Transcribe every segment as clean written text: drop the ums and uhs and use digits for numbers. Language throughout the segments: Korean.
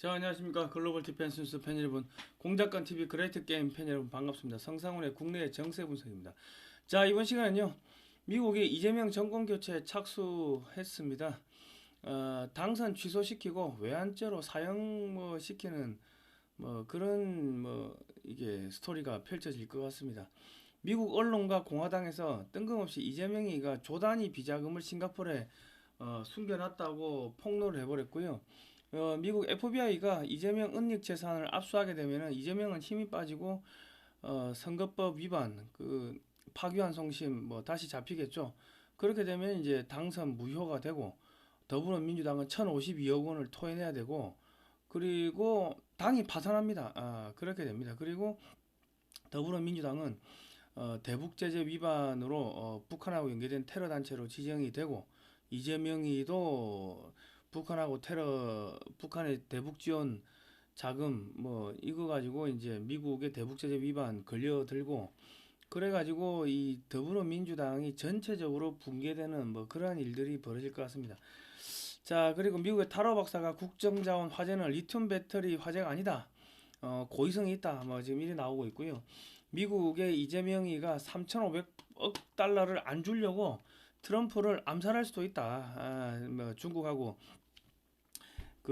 자, 안녕하십니까. 글로벌 디펜스 뉴스 팬 여러분, 공작관 TV 그레이트 게임 팬 여러분 반갑습니다. 성상훈의 국내 정세 분석입니다. 자, 이번 시간은요, 미국이 이재명 정권 교체에 착수했습니다. 당선 취소시키고 외환죄로 사형 시키는 그런 이게 스토리가 펼쳐질 것 같습니다. 미국 언론과 공화당에서 뜬금없이 이재명이가 조단위 비자금을 싱가포르에 숨겨놨다고 폭로를 해버렸고요. 미국 FBI가 이재명 은닉 재산을 압수하게 되면은 이재명은 힘이 빠지고 선거법 위반, 파기환송심 다시 잡히겠죠. 그렇게 되면 이제 당선 무효가 되고 더불어민주당은 1,052억 원을 토해내야 되고 그리고 당이 파산합니다. 그렇게 됩니다. 그리고 더불어민주당은 대북제재 위반으로 북한하고 연계된 테러 단체로 지정이 되고 이재명이도 북한의 대북 지원 자금 이거 가지고 이제 미국의 대북 제재 위반 걸려들고 그래가지고 이 더불어민주당이 전체적으로 붕괴되는 그러한 일들이 벌어질 것 같습니다. 자, 그리고 미국의 타로 박사가 국정자원 화재는 리튬 배터리 화재가 아니다. 고의성이 있다. 지금 일이 나오고 있고요. 미국의 이재명이가 3,500억 달러를 안 주려고 트럼프를 암살할 수도 있다. 중국하고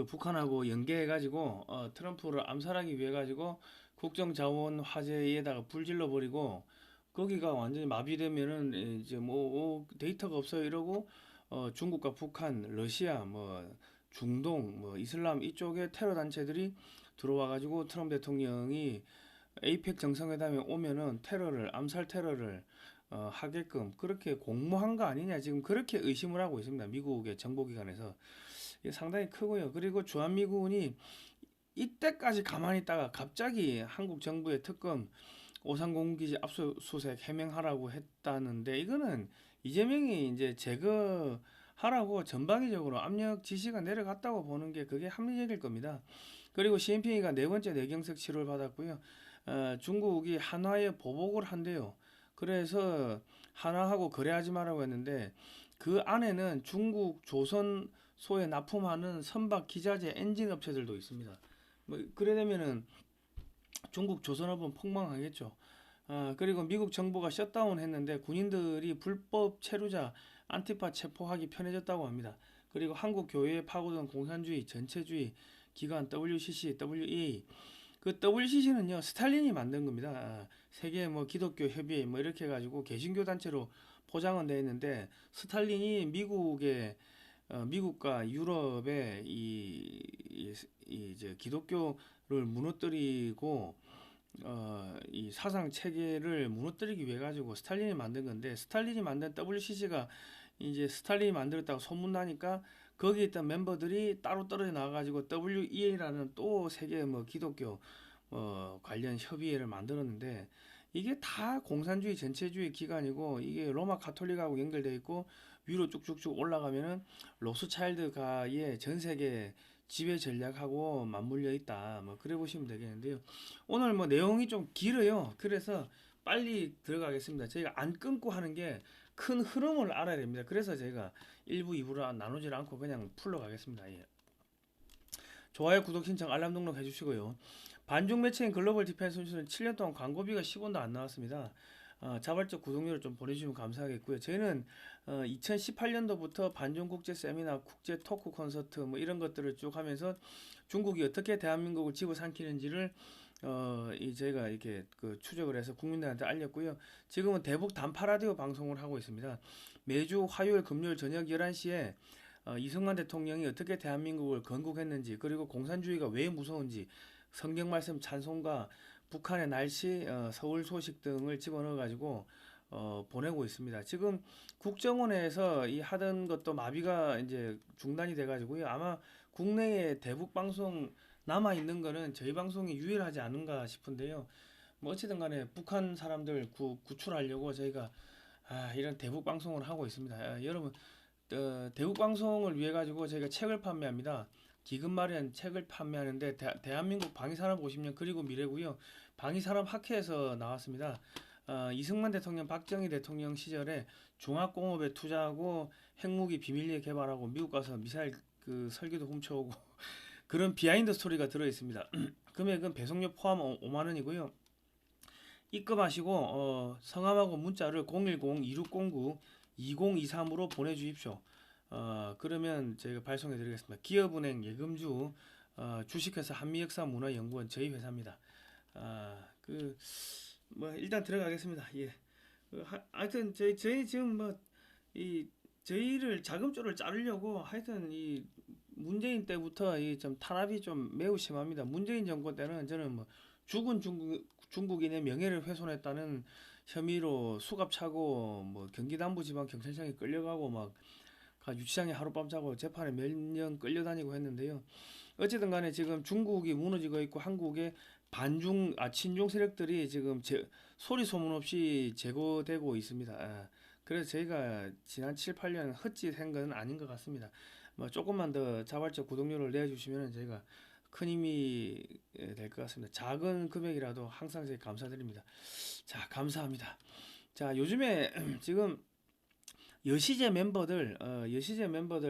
북한하고 연계해가지고 트럼프를 암살하기 위해 가지고 국정자원 화재에다가 불질러 버리고 거기가 완전히 마비되면은 이제 데이터가 없어요 이러고 중국과 북한, 러시아, 중동, 이슬람 이쪽에 테러 단체들이 들어와 가지고 트럼프 대통령이 에이펙 정상회담에 오면은 암살 테러를 하게끔 그렇게 공모한 거 아니냐 지금 그렇게 의심을 하고 있습니다. 미국의 정보기관에서. 이게 상당히 크고요. 그리고 주한미군이 이때까지 가만히 있다가 갑자기 한국 정부의 특검 오산공기지 압수수색 해명하라고 했다는데 이거는 이재명이 이제 제거하라고 전방위적으로 압력 지시가 내려갔다고 보는 게 그게 합리적일 겁니다. 그리고 시진핑이가 네 번째 뇌경색 치료를 받았고요. 중국이 한화에 보복을 한대요. 그래서 한화하고 거래하지 말라고 했는데 그 안에는 중국 조선소에 납품하는 선박 기자재 엔진 업체들도 있습니다. 그래 되면은 중국 조선업은 폭망하겠죠. 그리고 미국 정부가 셧다운 했는데 군인들이 불법 체류자 안티파 체포하기 편해졌다고 합니다. 그리고 한국 교회에 파고든 공산주의, 전체주의 기관 WCC, WEA 그 WCC는요 스탈린이 만든 겁니다. 세계 기독교 협의회 이렇게 해가지고 개신교 단체로 포장은 돼 있는데 스탈린이 미국과 유럽의 이제 기독교를 무너뜨리고 이 사상 체계를 무너뜨리기 위해 가지고 스탈린이 만든 건데 스탈린이 만든 WCC가 이제 스탈린이 만들었다고 소문나니까 거기에 있던 멤버들이 따로 떨어져 나와가지고 WEA라는 또 세계 기독교 관련 협의회를 만들었는데 이게 다 공산주의 전체주의 기관이고 이게 로마 카톨릭하고 연결되어 있고 위로 쭉쭉쭉 올라가면은 로스차일드가의 전 세계 지배 전략하고 맞물려 있다. 그래 보시면 되겠는데요. 오늘 내용이 좀 길어요. 그래서 빨리 들어가겠습니다. 저희가 안 끊고 하는 게 큰 흐름을 알아야 됩니다. 그래서 제가 1부, 2부로 나누질 않고 그냥 풀러 가겠습니다. 예. 좋아요, 구독, 신청, 알람 등록 해주시고요. 반중 매체인 글로벌 디펜스 뉴스는 7년 동안 광고비가 10원도 안 나왔습니다. 자발적 구독료를 좀 보내주시면 감사하겠고요. 저희는 2018년도부터 반중 국제 세미나, 국제 토크 콘서트 이런 것들을 쭉 하면서 중국이 어떻게 대한민국을 집어삼키는지를 저희가 이렇게 추적을 해서 국민들한테 알렸고요. 지금은 대북 단파 라디오 방송을 하고 있습니다. 매주 화요일, 금요일 저녁 11시에 이승만 대통령이 어떻게 대한민국을 건국했는지 그리고 공산주의가 왜 무서운지 성경 말씀 찬송가 북한의 날씨 서울 소식 등을 집어넣어 가지고 보내고 있습니다. 지금 국정원에서 이 하던 것도 마비가 이제 중단이 돼 가지고요. 아마 국내에 대북 방송 남아 있는 거는 저희 방송이 유일하지 않은가 싶은데요. 어찌든 간에 북한 사람들 구출하려고 저희가 이런 대북 방송을 하고 있습니다. 여러분 대북 방송을 위해 가지고 저희가 책을 판매합니다. 기금 마련 책을 판매하는데 대한민국 방위산업 50년 그리고 미래고요. 방위산업 학회에서 나왔습니다. 이승만 대통령, 박정희 대통령 시절에 종합공업에 투자하고 핵무기 비밀리에 개발하고 미국 가서 미사일 설계도 훔쳐오고 그런 비하인드 스토리가 들어 있습니다. 금액은 배송료 포함 5만 원이고요. 입금하시고 성함하고 문자를 010-2609-2023으로 보내주십시오. 그러면 저희가 발송해드리겠습니다. 기업은행 예금주 주식회사 한미역사문화연구원 저희 회사입니다. 뭐 일단 들어가겠습니다. 예. 하여튼 저희 지금 뭐 이 저희를 자금줄을 자르려고 하여튼 이 문재인 때부터 이 좀 탄압이 좀 매우 심합니다. 문재인 정권 때는 저는 뭐 죽은 중국인의 명예를 훼손했다는 혐의로 수갑 차고 뭐 경기남부지방경찰청에 끌려가고 막 유치장에 하룻밤 자고 재판에 몇 년 끌려다니고 했는데요. 어쨌든 간에 지금 중국이 무너지고 있고 한국의 친중 세력들이 지금 소리 소문 없이 제거되고 있습니다. 그래서 저희가 지난 7, 8년 헛짓한 건 아닌 것 같습니다. 뭐 조금만 더 자발적 구독료를 내주시면 저희가 큰 힘이 될 것 같습니다. 작은 금액이라도 항상 저희 감사드립니다. 자, 감사합니다. 자, 요즘에 지금 여시제 멤버들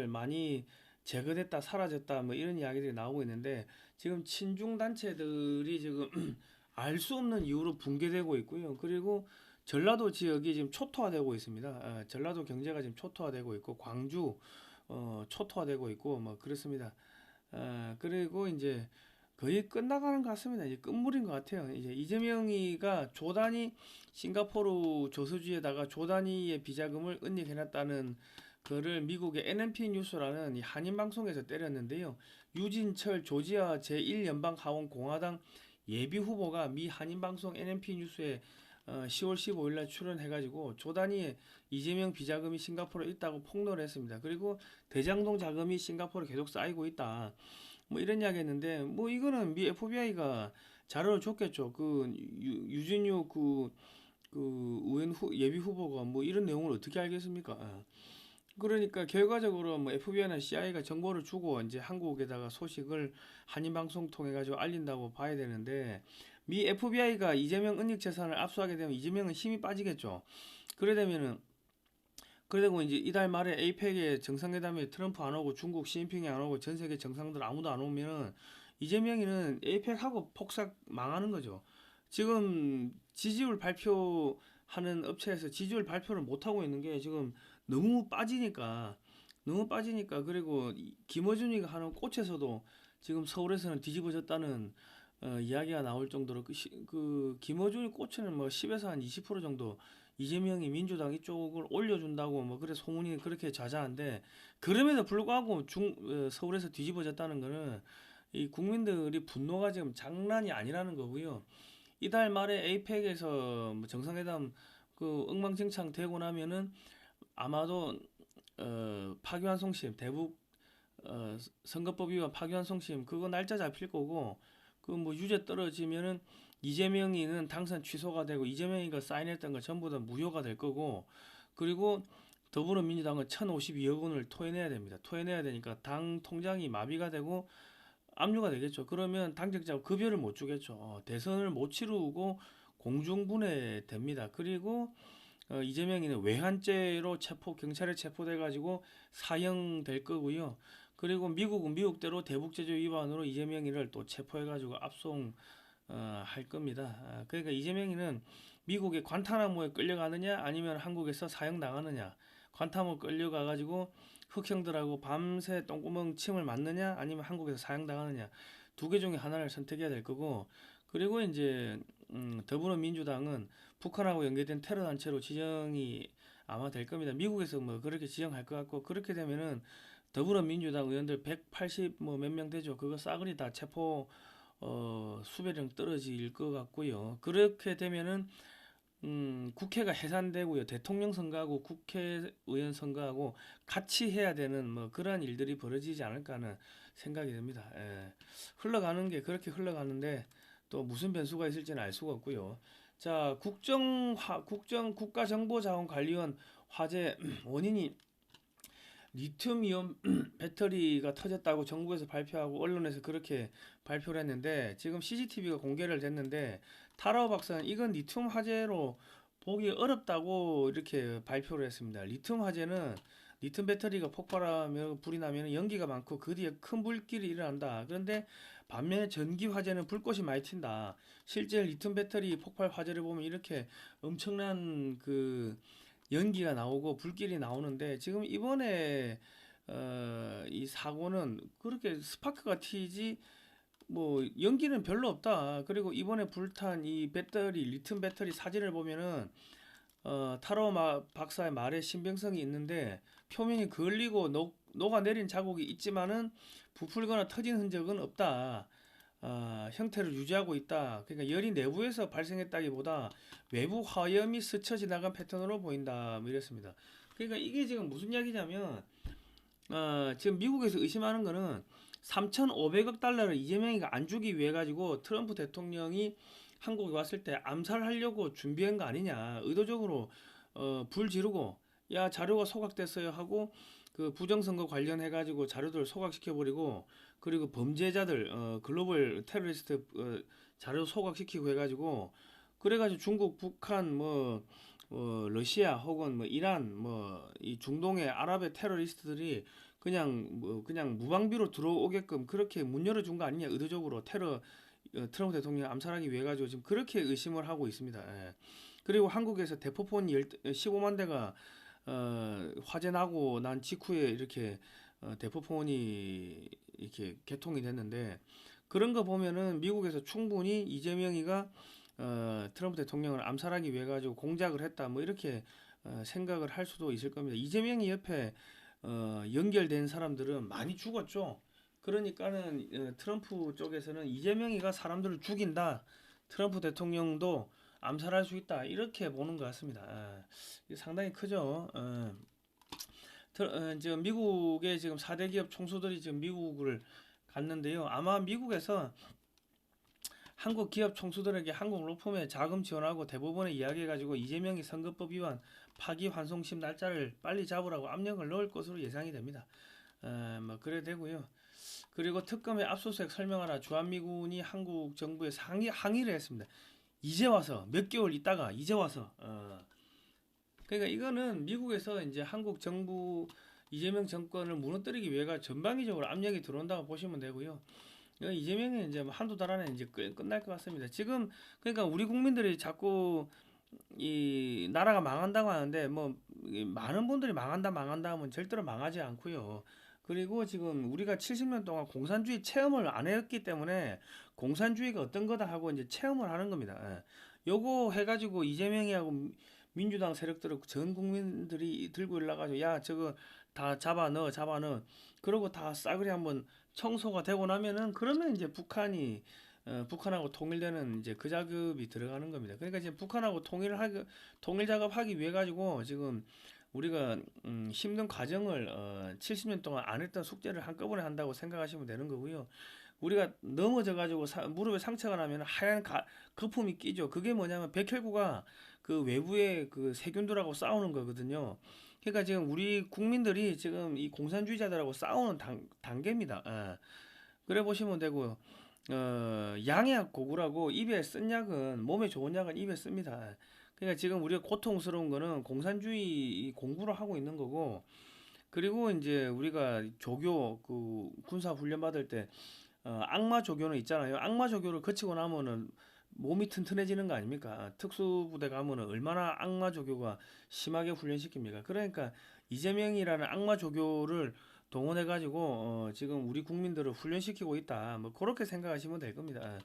많이 제거됐다, 사라졌다, 뭐 이런 이야기들이 나오고 있는데 지금 친중 단체들이 지금 알 수 없는 이유로 붕괴되고 있고요. 그리고 전라도 지역이 지금 초토화되고 있습니다. 전라도 경제가 지금 초토화되고 있고 광주 초토화되고 있고 뭐 그렇습니다. 그리고 이제 거의 끝나가는 것 같습니다. 이제 끝물인 것 같아요. 이제 이재명이가 조단위 싱가포르 조서주에다가 조단위의 비자금을 은닉해놨다는 그를 미국의 NNP 뉴스라는 이 한인 방송에서 때렸는데요. 유진철 조지아 제1연방하원 공화당 예비 후보가 미 한인 방송 NNP 뉴스에 10월 15일 날 출연해가지고 조단위의 이재명 비자금이 싱가포르에 있다고 폭로를 했습니다. 그리고 대장동 자금이 싱가포르에 계속 쌓이고 있다. 뭐 이런 이야기 했는데 뭐 이거는 미 FBI가 자료를 줬겠죠. 유진유 예비 후보가 뭐 이런 내용을 어떻게 알겠습니까? 그러니까 결과적으로 뭐 FBI나 CIA가 정보를 주고 이제 한국에다가 소식을 한인방송 통해 가지고 알린다고 봐야 되는데 미 FBI가 이재명 은닉 재산을 압수하게 되면 이재명은 힘이 빠지겠죠. 그래 되면은 그리고 이제 이달 말에 에이펙에 정상회담에 트럼프 안 오고 중국 시진핑이 안 오고 전 세계 정상들 아무도 안 오면은 이재명이는 에이펙하고 폭삭 망하는 거죠. 지금 지지율 발표하는 업체에서 지지율 발표를 못 하고 있는 게 지금 너무 빠지니까 그리고 김어준이가 하는 꽃에서도 지금 서울에서는 뒤집어졌다는 이야기가 나올 정도로 그 김어준이 꽃에는 뭐 10에서 한 20% 정도 이재명이 민주당 이쪽을 올려준다고 뭐 그래 소문이 그렇게 자자한데 그럼에도 불구하고 서울에서 뒤집어졌다는 거는 이 국민들이 분노가 지금 장난이 아니라는 거고요. 이달 말에 에이펙에서 뭐 정상회담 엉망진창 되고 나면은 아마도 파기환송심 대북 선거법 위반 파기환송심 그거 날짜 잡힐 거고 그 뭐 유죄 떨어지면은 이재명이는 당선 취소가 되고 이재명이가 사인했던 거 전부 다 무효가 될 거고 그리고 더불어민주당은 1,052억 원을 토해내야 됩니다. 토해내야 되니까 당 통장이 마비가 되고 압류가 되겠죠. 그러면 당직자 급여를 못 주겠죠. 대선을 못 치르고 공중분해 됩니다. 그리고 이재명이는 외환죄로 경찰에 체포돼 가지고 사형될 거고요. 그리고 미국은 미국대로 대북제재 위반으로 이재명이를 또 체포해 가지고 압송 할 겁니다. 그러니까 이재명이는 미국의 관타나모에 끌려가느냐 아니면 한국에서 사형당하느냐. 관타나모 끌려가 가지고 흑형들하고 밤새 똥구멍 침을 맞느냐 아니면 한국에서 사형당하느냐. 두 개 중에 하나를 선택해야 될 거고 그리고 이제 더불어민주당은 북한하고 연계된 테러 단체로 지정이 아마 될 겁니다. 미국에서 뭐 그렇게 지정할 것 같고 그렇게 되면은 더불어민주당 의원들 180 뭐 몇 명 되죠. 그거 싸그리 다 체포 수배령 떨어질 것 같고요. 그렇게 되면은 국회가 해산되고요. 대통령 선거하고 국회의원 선거하고 같이 해야 되는 뭐 그러한 일들이 벌어지지 않을까 하는 생각이 듭니다. 흘러가는 게 그렇게 흘러가는데 또 무슨 변수가 있을지는 알 수가 없고요. 자, 국가정보자원관리원 화재 원인이 리튬이온 배터리가 터졌다고 정부에서 발표하고 언론에서 그렇게 발표를 했는데 지금 CCTV가 공개를 됐는데 타라오 박사는 이건 리튬 화재로 보기 어렵다고 이렇게 발표를 했습니다. 리튬 화재는 리튬 배터리가 폭발하면 불이 나면 연기가 많고 그 뒤에 큰 불길이 일어난다. 그런데 반면에 전기 화재는 불꽃이 많이 튄다. 실제 리튬 배터리 폭발 화재를 보면 이렇게 엄청난 그 연기가 나오고 불길이 나오는데 지금 이번에 이 사고는 그렇게 스파크가 튀지 뭐 연기는 별로 없다. 그리고 이번에 불탄 이 배터리 리튬 배터리 사진을 보면은 타로 박사의 말에 신빙성이 있는데 표면이 그을리고 녹아내린 자국이 있지만은 부풀거나 터진 흔적은 없다. 형태를 유지하고 있다. 그러니까 열이 내부에서 발생했다기보다 외부 화염이 스쳐 지나간 패턴으로 보인다. 뭐 이랬습니다. 그러니까 이게 지금 무슨 이야기냐면 지금 미국에서 의심하는 거는 3,500억 달러를 이재명이가 안 주기 위해 가지고 트럼프 대통령이 한국에 왔을 때 암살하려고 준비한 거 아니냐. 의도적으로 불 지르고 야 자료가 소각됐어요 하고 그 부정선거 관련해 가지고 자료들을 소각시켜 버리고 그리고 범죄자들 글로벌 테러리스트 자료 소각시키고 해가지고 그래가지고 중국, 북한 러시아 혹은 뭐 이란 이 중동의 아랍의 테러리스트들이 그냥 무방비로 들어오게끔 그렇게 문 열어준 거 아니냐 의도적으로 트럼프 대통령 암살하기 위해 가지고 지금 그렇게 의심을 하고 있습니다. 예. 그리고 한국에서 대포폰 15만 대가 화재 나고 난 직후에 이렇게 대포폰이 이렇게 개통이 됐는데 그런 거 보면은 미국에서 충분히 이재명이가 트럼프 대통령을 암살하기 위해 가지고 공작을 했다 뭐 이렇게 생각을 할 수도 있을 겁니다. 이재명이 옆에 연결된 사람들은 많이 죽었죠. 그러니까는 트럼프 쪽에서는 이재명이가 사람들을 죽인다. 트럼프 대통령도 암살할 수 있다. 이렇게 보는 것 같습니다. 이게 상당히 크죠. 지금 미국의 지금 4대 기업 총수들이 지금 미국을 갔는데요. 아마 미국에서 한국 기업 총수들에게 한국 로펌에 자금 지원하고 대법원에 이야기해가지고 이재명이 선거법 위반 파기환송심 날짜를 빨리 잡으라고 압력을 넣을 것으로 예상이 됩니다. 뭐 그래 되고요. 그리고 특검의 압수수색 설명하라 주한미군이 한국 정부에 항의를 했습니다. 이제 와서 몇 개월 있다가 이제 와서 그러니까 이거는 미국에서 이제 한국 정부 이재명 정권을 무너뜨리기 위해가 전방위적으로 압력이 들어온다고 보시면 되고요. 이재명이 이제 뭐 한두 달 안에 이제 끝날 것 같습니다. 지금 그러니까 우리 국민들이 자꾸 이 나라가 망한다고 하는데 뭐 많은 분들이 망한다 하면 절대로 망하지 않고요. 그리고 지금 우리가 70년 동안 공산주의 체험을 안 했기 때문에 공산주의가 어떤 거다 하고 이제 체험을 하는 겁니다. 예. 요거 해가지고 이재명이하고 민주당 세력들을 전 국민들이 들고 일어나가지고 야 저거 다 잡아 넣어 그러고 다 싸그리 한번 청소가 되고 나면은 그러면 이제 북한하고 통일되는 이제 그 작업이 들어가는 겁니다. 그러니까 이제 북한하고 통일 작업하기 위해 가지고 지금 우리가 힘든 과정을 70년 동안 안 했던 숙제를 한꺼번에 한다고 생각하시면 되는 거고요. 우리가 넘어져 가지고 무릎에 상처가 나면 하얀 거품이 끼죠. 그게 뭐냐면 백혈구가 그 외부의 그 세균들하고 싸우는 거거든요. 그러니까 지금 우리 국민들이 지금 이 공산주의자들하고 싸우는 단계입니다. 그래 보시면 되고요. 양약 고구라고 입에 쓴 약은 몸에 좋은 약은 입에 씁니다. 그러니까 지금 우리가 고통스러운 거는 공산주의 공부를 하고 있는 거고 그리고 이제 우리가 조교 그 군사 훈련 받을 때 악마 조교는 있잖아요. 악마 조교를 거치고 나면은 몸이 튼튼해지는 거 아닙니까? 특수부대 가면은 얼마나 악마 조교가 심하게 훈련시킵니까? 그러니까 이재명이라는 악마 조교를 동원해가지고 지금 우리 국민들을 훈련시키고 있다. 뭐 그렇게 생각하시면 될 겁니다.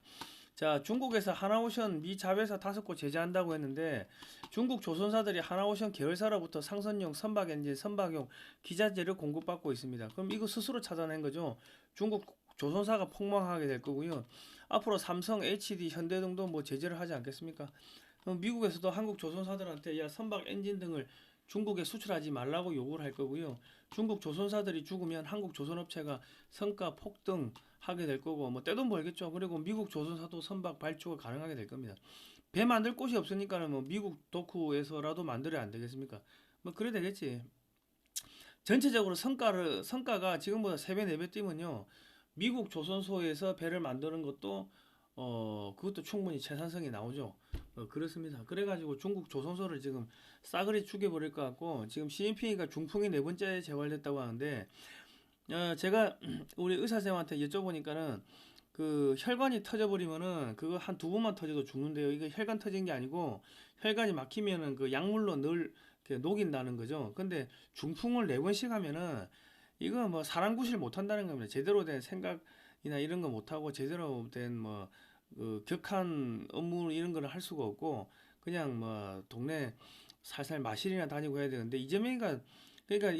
자, 중국에서 하나오션 미 자회사 5곳 제재한다고 했는데 중국 조선사들이 하나오션 계열사로부터 상선용 선박 엔진, 선박용 기자재를 공급받고 있습니다. 그럼 이거 스스로 찾아낸 거죠. 중국 조선사가 폭망하게 될 거고요. 앞으로 삼성, HD, 현대 등도 뭐 제재를 하지 않겠습니까? 그럼 미국에서도 한국 조선사들한테 야 선박 엔진 등을 중국에 수출하지 말라고 요구를 할 거고요. 중국 조선사들이 죽으면 한국 조선업체가 성과 폭등 하게 될 거고 뭐 떼돈 벌겠죠. 그리고 미국 조선사도 선박 발주가 가능하게 될 겁니다. 배 만들 곳이 없으니까는 뭐 미국 도쿠에서라도 만들어야 안 되겠습니까? 뭐 그래 되겠지. 전체적으로 성과가 지금보다 3배, 4배 뛰면요. 미국 조선소에서 배를 만드는 것도 그것도 충분히 채산성이 나오죠. 그렇습니다. 그래가지고 중국 조선소를 지금 싸그리 죽여버릴 것 같고, 지금 시진핑이가 중풍이 네 번째 재활됐다고 하는데, 제가 우리 의사선생님한테 여쭤보니까는 그 혈관이 터져버리면은 그거 한 두 번만 터져도 죽는데요. 이게 혈관 터진 게 아니고 혈관이 막히면은 그 약물로 늘 이렇게 녹인다는 거죠. 근데 중풍을 네 번씩 하면은 이거 뭐 사람 구실 못 한다는 겁니다. 제대로 된 생각이나 이런 거 못 하고 제대로 된 뭐 그 격한 업무 이런 거를 할 수가 없고 그냥 뭐 동네 살살 마실이나 다니고 해야 되는데 이재명이가 그러니까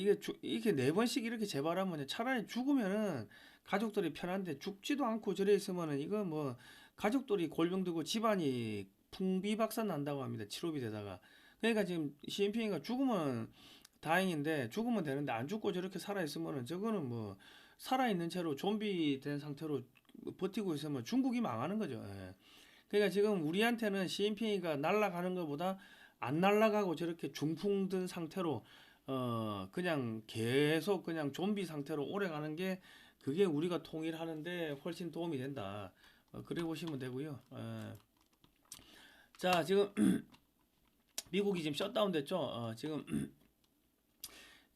이게 네 번씩 이렇게 재발하면 차라리 죽으면은 가족들이 편한데 죽지도 않고 저래 있으면은 이거 뭐 가족들이 골병 들고 집안이 풍비박산 난다고 합니다. 치료비 되다가. 그러니까 지금 시진핑이가 죽으면 다행인데 죽으면 되는데 안 죽고 저렇게 살아 있으면은 저거는 뭐 살아 있는 채로 좀비 된 상태로 버티고 있으면 중국이 망하는 거죠. 예. 그러니까 지금 우리한테는 시진핑이가 날아가는 것보다 안 날아가고 저렇게 중풍 든 상태로 그냥 계속 그냥 좀비 상태로 오래 가는 게 그게 우리가 통일하는데 훨씬 도움이 된다. 그래 보시면 되고요. 자, 지금 미국이 지금 셧다운 됐죠. 지금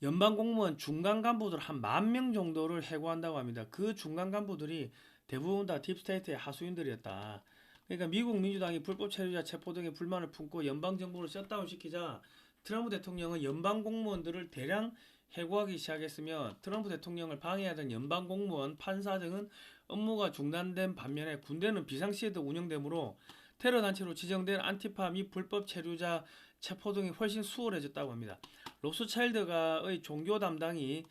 연방 공무원 중간 간부들 한 10,000명 정도를 해고한다고 합니다. 그 중간 간부들이 대부분 다 딥스테이트의 하수인들이었다. 그러니까 미국 민주당이 불법 체류자 체포 등의 불만을 품고 연방 정부를 셧다운 시키자 트럼프 대통령은 연방 공무원들을 대량 해고하기 시작했으며 트럼프 대통령을 방해하던 연방 공무원, 판사 등은 업무가 중단된 반면에 군대는 비상시에도 운영되므로 테러 단체로 지정된 안티파 및 불법 체류자 체포 등이 훨씬 수월해졌다고 합니다. 로스차일드가의 종교 담당이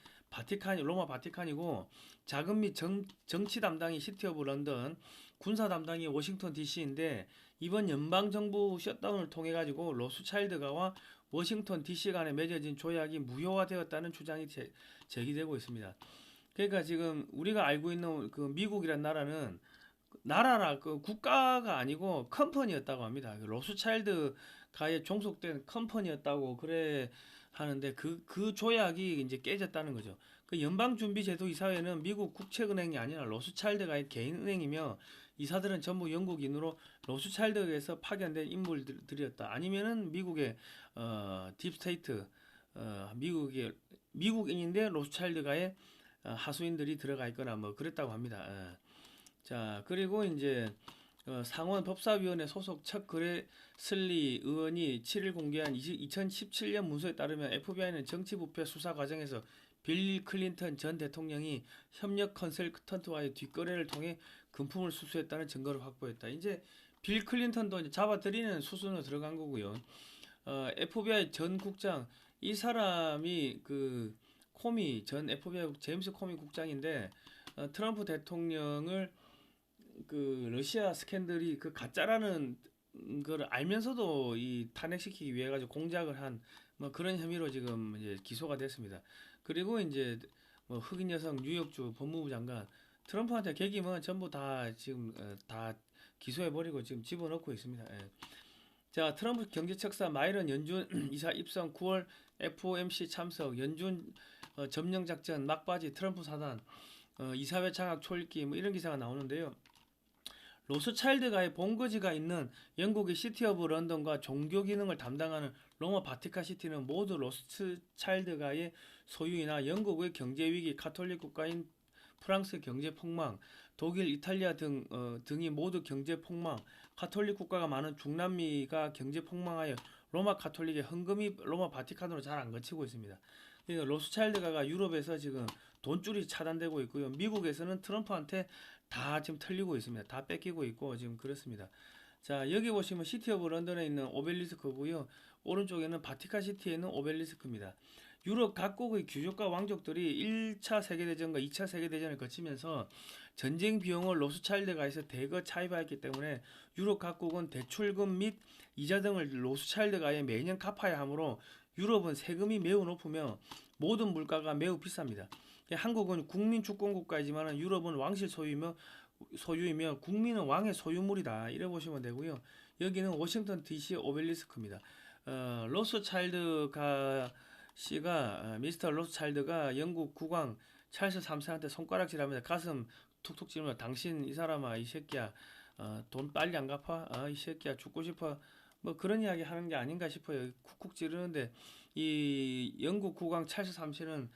로마 바티칸이고 자금 및 정치 담당이 시티 오브 런던, 군사 담당이 워싱턴 DC인데 이번 연방 정부 셧다운을 통해 가지고 로스차일드가와 워싱턴 DC 간에 맺어진 조약이 무효화되었다는 주장이 제기되고 있습니다. 그러니까 지금 우리가 알고 있는 그 미국이란 나라는 나라라 그 국가가 아니고 컴퍼니였다고 합니다. 로스차일드가에 종속된 컴퍼니였다고 그래 하는데 그 조약이 이제 깨졌다는 거죠. 그 연방준비제도이사회는 미국 국책은행이 아니라 로스차일드가의 개인은행이며 이사들은 전부 영국인으로 로스차일드에서 파견된 인물들이었다. 아니면은 미국의 딥스테이트 미국인인데 로스차일드가의 하수인들이 들어가 있거나 뭐 그랬다고 합니다. 자, 그리고 이제 상원 법사위원회 소속 척 그레슬리 의원이 7일 공개한 2017년 문서에 따르면 FBI는 정치부패 수사 과정에서 빌 클린턴 전 대통령이 협력 컨설턴트와의 뒷거래를 통해 금품을 수수했다는 증거를 확보했다. 이제 빌 클린턴도 이제 잡아들이는 수순으로 들어간 거고요. FBI 전 국장 이 사람이 그 코미 전 FBI 제임스 코미 국장인데 트럼프 대통령을 그 러시아 스캔들이 그 가짜라는 걸 알면서도 이 탄핵시키기 위해 가지고 공작을 한 뭐 그런 혐의로 지금 이제 기소가 됐습니다. 그리고 이제 뭐 흑인 여성 뉴욕주 법무부 장관 트럼프한테 계기면 전부 다 지금 다 기소해 버리고 지금 집어넣고 있습니다. 예. 자, 트럼프 경제척사 마이런 연준 이사 입성 9월 FOMC 참석 연준 점령 작전 막바지 트럼프 사단 이사회 장악 초읽기 뭐 이런 기사가 나오는데요. 로스차일드가의 본거지가 있는 영국의 시티 오브 런던과 종교 기능을 담당하는 로마 바티칸 시티는 모두 로스차일드가의 소유이나 영국의 경제 위기, 카톨릭 국가인 프랑스 경제 폭망, 독일, 이탈리아 등이 모두 경제 폭망, 카톨릭 국가가 많은 중남미가 경제 폭망하여 로마 카톨릭의 헌금이 로마 바티칸으로 잘 안 거치고 있습니다. 그러니까 로스차일드가가 유럽에서 지금 돈줄이 차단되고 있고요. 미국에서는 트럼프한테 다 지금 털리고 있습니다. 다 뺏기고 있고 지금 그렇습니다. 자, 여기 보시면 시티 오브 런던에 있는 오벨리스크고요. 오른쪽에는 바티칸 시티에 있는 오벨리스크입니다. 유럽 각국의 귀족과 왕족들이 1차 세계대전과 2차 세계대전을 거치면서 전쟁 비용을 로스차일드가에서 대거 차입하였기 때문에 유럽 각국은 대출금 및 이자 등을 로스차일드가에 매년 갚아야 하므로 유럽은 세금이 매우 높으며 모든 물가가 매우 비쌉니다. 한국은 국민 주권 국가이지만 유럽은 왕실 소유이며 국민은 왕의 소유물이다. 이래 보시면 되고요. 여기는 워싱턴 DC 오벨리스크입니다. 로스차일드가 씨가 미스터 로스차일드가 영국 국왕 찰스 3세한테 손가락질하면서 가슴 툭툭 찌르며 당신 이 사람아 이 새끼야 돈 빨리 안 갚아? 이 새끼야 죽고 싶어? 뭐 그런 이야기 하는 게 아닌가 싶어요. 쿡쿡 찌르는데 이 영국 국왕 찰스 3세는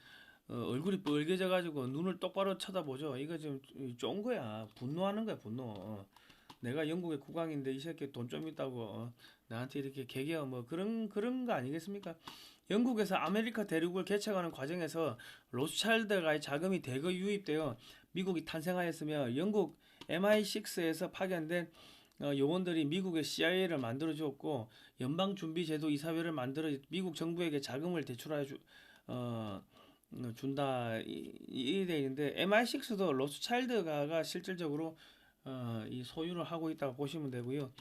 얼굴이 빨개져 가지고 눈을 똑바로 쳐다보죠. 이거 지금 쫀 거야. 분노하는 거야, 분노. 내가 영국의 국왕인데 이 새끼 돈 좀 있다고 나한테 이렇게 개겨 뭐 그런 거 아니겠습니까? 영국에서 아메리카 대륙을 개척하는 과정에서 로스차일드가의 자금이 대거 유입되어 미국이 탄생하였으며 영국 MI6에서 파견된 요원들이 미국의 CIA를 만들어 주었고 연방준비제도 이사회를 만들어 미국 정부에게 자금을 대출하여 어, 준다 이 돼 있는데 MI6도 로스차일드가가 실질적으로 이 소유를 하고 있다고 보시면 되고요.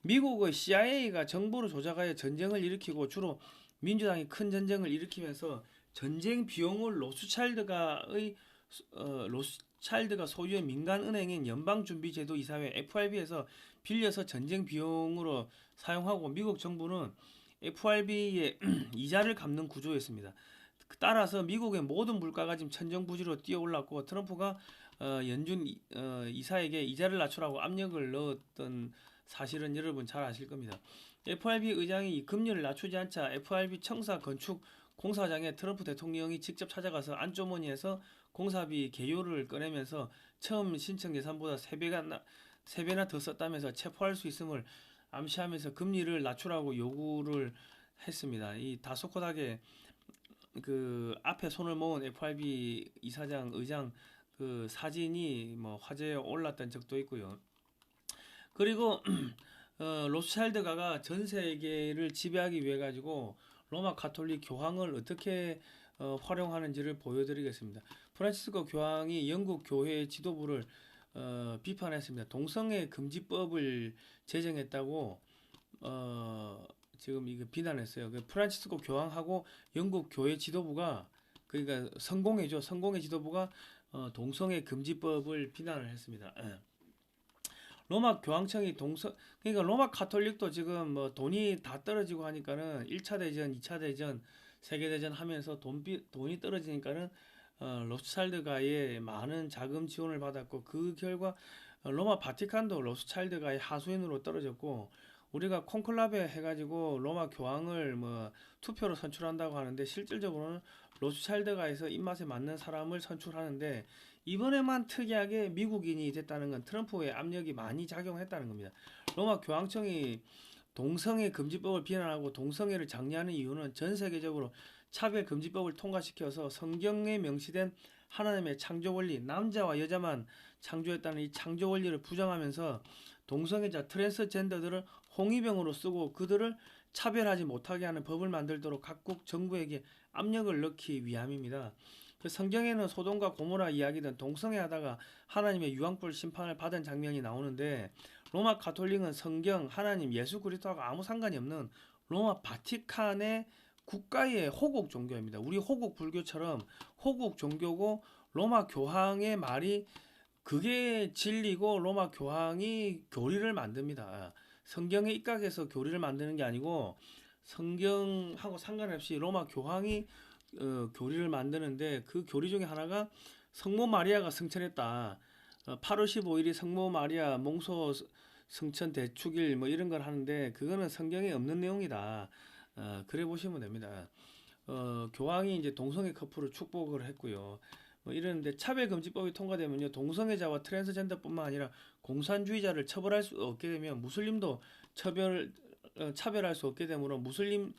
미국의 CIA가 정보를 조작하여 전쟁을 일으키고 주로 민주당이 큰 전쟁을 일으키면서 전쟁 비용을 로스차일드가 소유의 민간 은행인 연방준비제도 이사회 FRB에서 빌려서 전쟁 비용으로 사용하고 미국 정부는 FRB의 이자를 갚는 구조였습니다. 따라서 미국의 모든 물가가 지금 천정부지로 뛰어올랐고 트럼프가 연준 이사에게 이자를 낮추라고 압력을 넣었던 사실은 여러분 잘 아실 겁니다. FRB 의장이 금리를 낮추지 않자 FRB 청사 건축 공사장에 트럼프 대통령이 직접 찾아가서 안주머니에서 공사비 개요를 꺼내면서 처음 신청 예산보다 3배나 더 썼다면서 체포할 수 있음을 암시하면서 금리를 낮추라고 요구를 했습니다. 이 다소곳하게 그 앞에 손을 모은 FRB 이사장, 의장 그 사진이 뭐 화제에 올랐던 적도 있고요. 그리고 로스차일드가가 전 세계를 지배하기 위해 가지고 로마 가톨릭 교황을 어떻게 활용하는지를 보여드리겠습니다. 프란치스코 교황이 영국 교회 지도부를 비판했습니다. 동성애 금지법을 제정했다고 지금 이거 비난했어요. 그 프란치스코 교황하고 영국 교회 지도부가 그러니까 성공회 지도부가 동성애 금지법을 비난을 했습니다. 로마 교황청이 그러니까 로마 가톨릭도 지금 뭐 돈이 다 떨어지고 하니까는 1차 대전, 2차 대전, 세계 대전 하면서 돈이 떨어지니까는 로스차일드가의 많은 자금 지원을 받았고 그 결과 로마 바티칸도 로스차일드가의 하수인으로 떨어졌고 우리가 콘클라베 해가지고 로마 교황을 뭐 투표로 선출한다고 하는데 실질적으로는 로스차일드가에서 입맛에 맞는 사람을 선출하는데 이번에만 특이하게 미국인이 됐다는 건 트럼프의 압력이 많이 작용했다는 겁니다. 로마 교황청이 동성애 금지법을 비난하고 동성애를 장려하는 이유는 전 세계적으로 차별 금지법을 통과시켜서 성경에 명시된 하나님의 창조 원리, 남자와 여자만 창조했다는 이 창조 원리를 부정하면서 동성애자 트랜스젠더들을 홍위병으로 쓰고 그들을 차별하지 못하게 하는 법을 만들도록 각국 정부에게 압력을 넣기 위함입니다. 그 성경에는 소돔과 고모라 이야기든 동성애하다가 하나님의 유황불 심판을 받은 장면이 나오는데 로마 가톨릭은 성경, 하나님, 예수 그리스도하고 아무 상관이 없는 로마 바티칸의 국가의 호국 종교입니다. 우리 호국 불교처럼 호국 종교고 로마 교황의 말이 그게 진리고 로마 교황이 교리를 만듭니다. 성경에 입각해서 교리를 만드는 게 아니고 성경하고 상관없이 로마 교황이 교리를 만드는데 그 교리 중에 하나가 성모 마리아가 승천했다. 8월 15일이 성모 마리아 몽소 승천 대축일 뭐 이런 걸 하는데 그거는 성경에 없는 내용이다. 그래 보시면 됩니다. 교황이 이제 동성애 커플을 축복을 했고요. 뭐 이러는데 차별금지법이 통과되면요 동성애자와 트랜스젠더뿐만 아니라 공산주의자를 처벌할 수 없게 되면 무슬림도 차별할 수 없게 되므로 무슬림을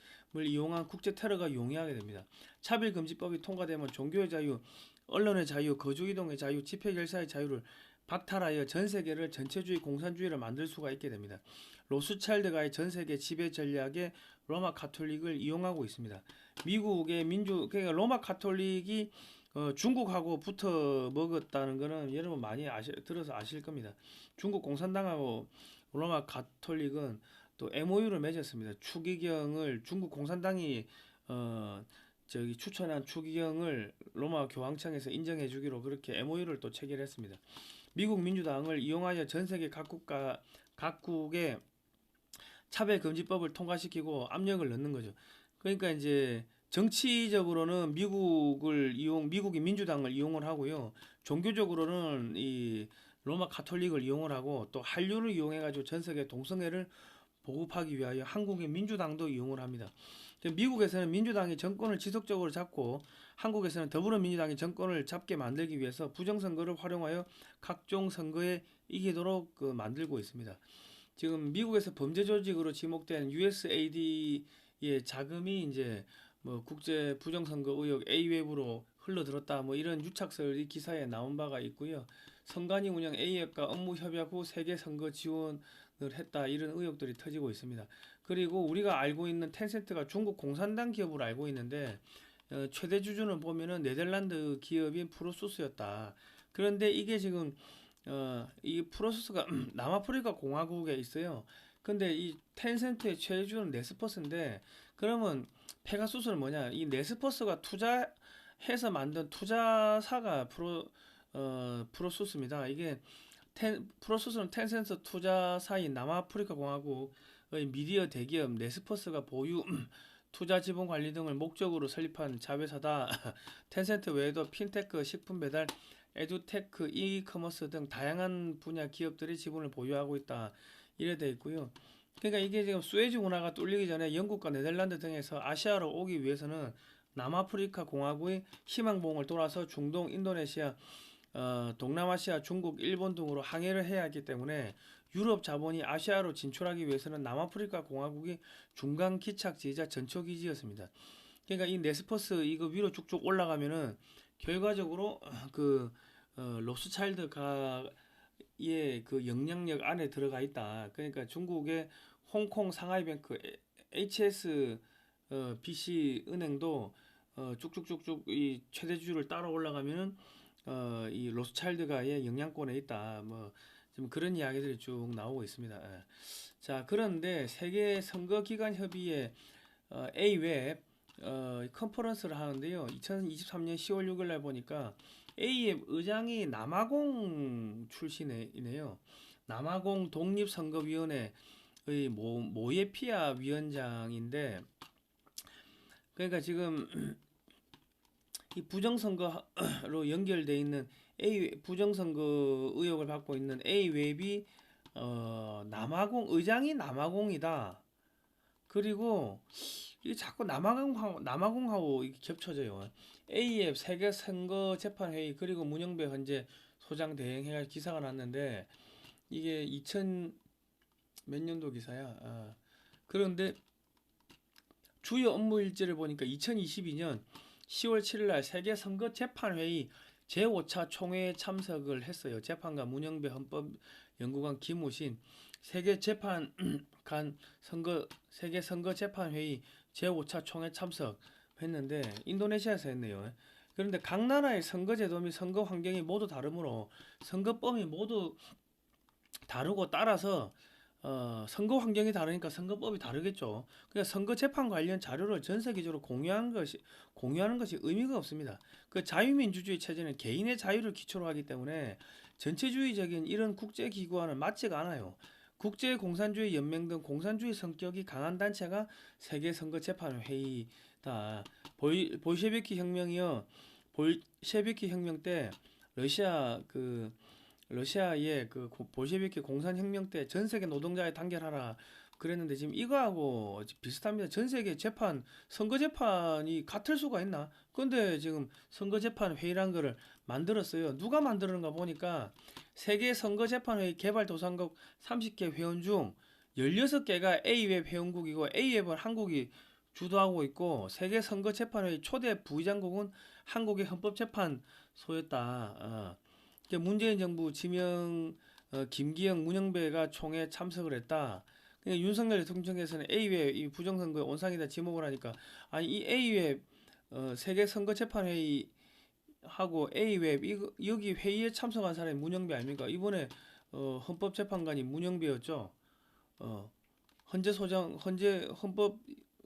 이용한 국제 테러가 용이하게 됩니다. 차별금지법이 통과되면 종교의 자유, 언론의 자유, 거주이동의 자유, 집회결사의 자유를 박탈하여 전 세계를 전체주의 공산주의를 만들 수가 있게 됩니다. 로스차일드가의 전 세계 지배 전략에 로마 가톨릭을 이용하고 있습니다. 미국의 그러니까 로마 가톨릭이 중국하고 붙어 먹었다는 거는 여러분 많이 들어서 아실 겁니다. 중국 공산당하고 로마 가톨릭은 또 MOU를 맺었습니다. 중국 공산당이 추천한 추기경을 로마 교황청에서 인정해 주기로 그렇게 MOU를 또 체결했습니다. 미국 민주당을 이용하여 전 세계 각국의 차별금지법을 통과시키고 압력을 넣는 거죠. 그러니까 이제 정치적으로는 미국이 민주당을 이용을 하고요. 종교적으로는 이 로마 가톨릭을 이용을 하고 또 한류를 이용해가지고 전 세계 동성애를 보급하기 위하여 한국의 민주당도 이용을 합니다. 미국에서는 민주당이 정권을 지속적으로 잡고 한국에서는 더불어민주당이 정권을 잡게 만들기 위해서 부정선거를 활용하여 각종 선거에 이기도록 만들고 있습니다. 지금 미국에서 범죄 조직으로 지목된 USAID의 자금이 이제 뭐 국제 부정선거 의혹 A웹으로 흘러들었다 뭐 이런 유착설이 기사에 나온 바가 있고요. 선관위 운영 A웹과 업무 협약 후 세계 선거 지원을 했다 이런 의혹들이 터지고 있습니다. 그리고 우리가 알고 있는 텐센트가 중국 공산당 기업으로 알고 있는데 최대 주주는 보면은 네덜란드 기업인 프로소스였다. 그런데 이게 지금 이 프로세스가 남아프리카 공화국에 있어요. 근데 이 텐센트의 최주는 네스퍼스인데 그러면 페가수스는 뭐냐? 이 네스퍼스가 투자해서 만든 투자사가 프로소스입니다. 이게 프로소스는 텐센트 투자사인 남아프리카 공화국의 미디어 대기업 네스퍼스가 보유 투자 지분 관리 등을 목적으로 설립한 자회사다. 텐센트 외에도 핀테크, 식품 배달, 에듀테크, 이커머스 등 다양한 분야 기업들이 지분을 보유하고 있다. 이래 돼 있고요. 그러니까 이게 지금 수에즈 운하가 뚫리기 전에 영국과 네덜란드 등에서 아시아로 오기 위해서는 남아프리카 공화국의 희망봉을 돌아서 중동, 인도네시아, 동남아시아, 중국, 일본 등으로 항해를 해야 하기 때문에 유럽 자본이 아시아로 진출하기 위해서는 남아프리카 공화국이 중간 기착지이자 전초기지였습니다. 그러니까 이 네스퍼스 이거 위로 쭉쭉 올라가면은 결과적으로 로스차일드가의 그 영향력 안에 들어가 있다. 그러니까 중국의 홍콩 상하이뱅크 HS BC 은행도 쭉쭉쭉쭉 이 최대 주주를 따라 올라가면은 이 로스차일드가의 영향권에 있다. 뭐 지금 그런 이야기들이 쭉 나오고 있습니다. 예. 자, 그런데 세계 선거 기관 협의회 A웹 컨퍼런스를 하는데요. 2023년 10월 6일 날 보니까 A웹 의장이 남아공 출신이네요. 남아공 독립선거위원회의 모예피아 위원장인데 그러니까 지금 이 부정선거로 연결돼 있는 부정선거 의혹을 받고 있는 A웹이 남아공 의장이 남아공이다. 그리고 이게 자꾸 남아공하고 이게 겹쳐져요. A앱 세계 선거 재판 회의 그리고 문영배 헌재 소장 대행해가 기사가 났는데 이게 2000 몇 년도 기사야. 그런데 주요 업무 일지를 보니까 2022년 10월 7일 날 세계 선거 재판 회의 제5차 총회에 참석을 했어요. 재판관 문영배 헌법연구관 김우신 세계 선거 재판 회의 제5차 총회 참석했는데 인도네시아에서 했네요. 그런데 각 나라의 선거제도 및 선거 환경이 모두 다르므로 선거법이 모두 다르고 따라서 선거 환경이 다르니까 선거법이 다르겠죠. 그러니까 선거 재판 관련 자료를 전 세계적으로 공유하는 것이 의미가 없습니다. 그 자유민주주의 체제는 개인의 자유를 기초로 하기 때문에 전체주의적인 이런 국제기구와는 맞지가 않아요. 국제공산주의 연맹 등 공산주의 성격이 강한 단체가 세계선거재판회의다. 볼셰비키 혁명이요. 볼셰비키 혁명 때 러시아의 그 볼셰비키 공산혁명 때 전 세계 노동자에 단결하라 그랬는데 지금 이거하고 비슷합니다. 전 세계 선거 재판이 같을 수가 있나? 근데 지금 선거 재판 회의란 거를 만들었어요. 누가 만들었는가 보니까 세계 선거 재판 회의 개발 도상국 30개 회원 중 16개가 A웹 회원국이고 A웹은 한국이 주도하고 있고 세계 선거 재판 회의 초대 부의장국은 한국의 헌법재판소였다. 문재인 정부 김기영, 문영배가 총회 참석을 했다. 그러니까 윤석열 대통령께서는 A웹 이 부정선거의 온상이다 지목을 하니까 아니 이 A웹 세계 선거재판회의 하고 A웹 여기 회의에 참석한 사람이 문영배 아닙니까? 이번에 헌법재판관이 문영배였죠. 헌재 헌법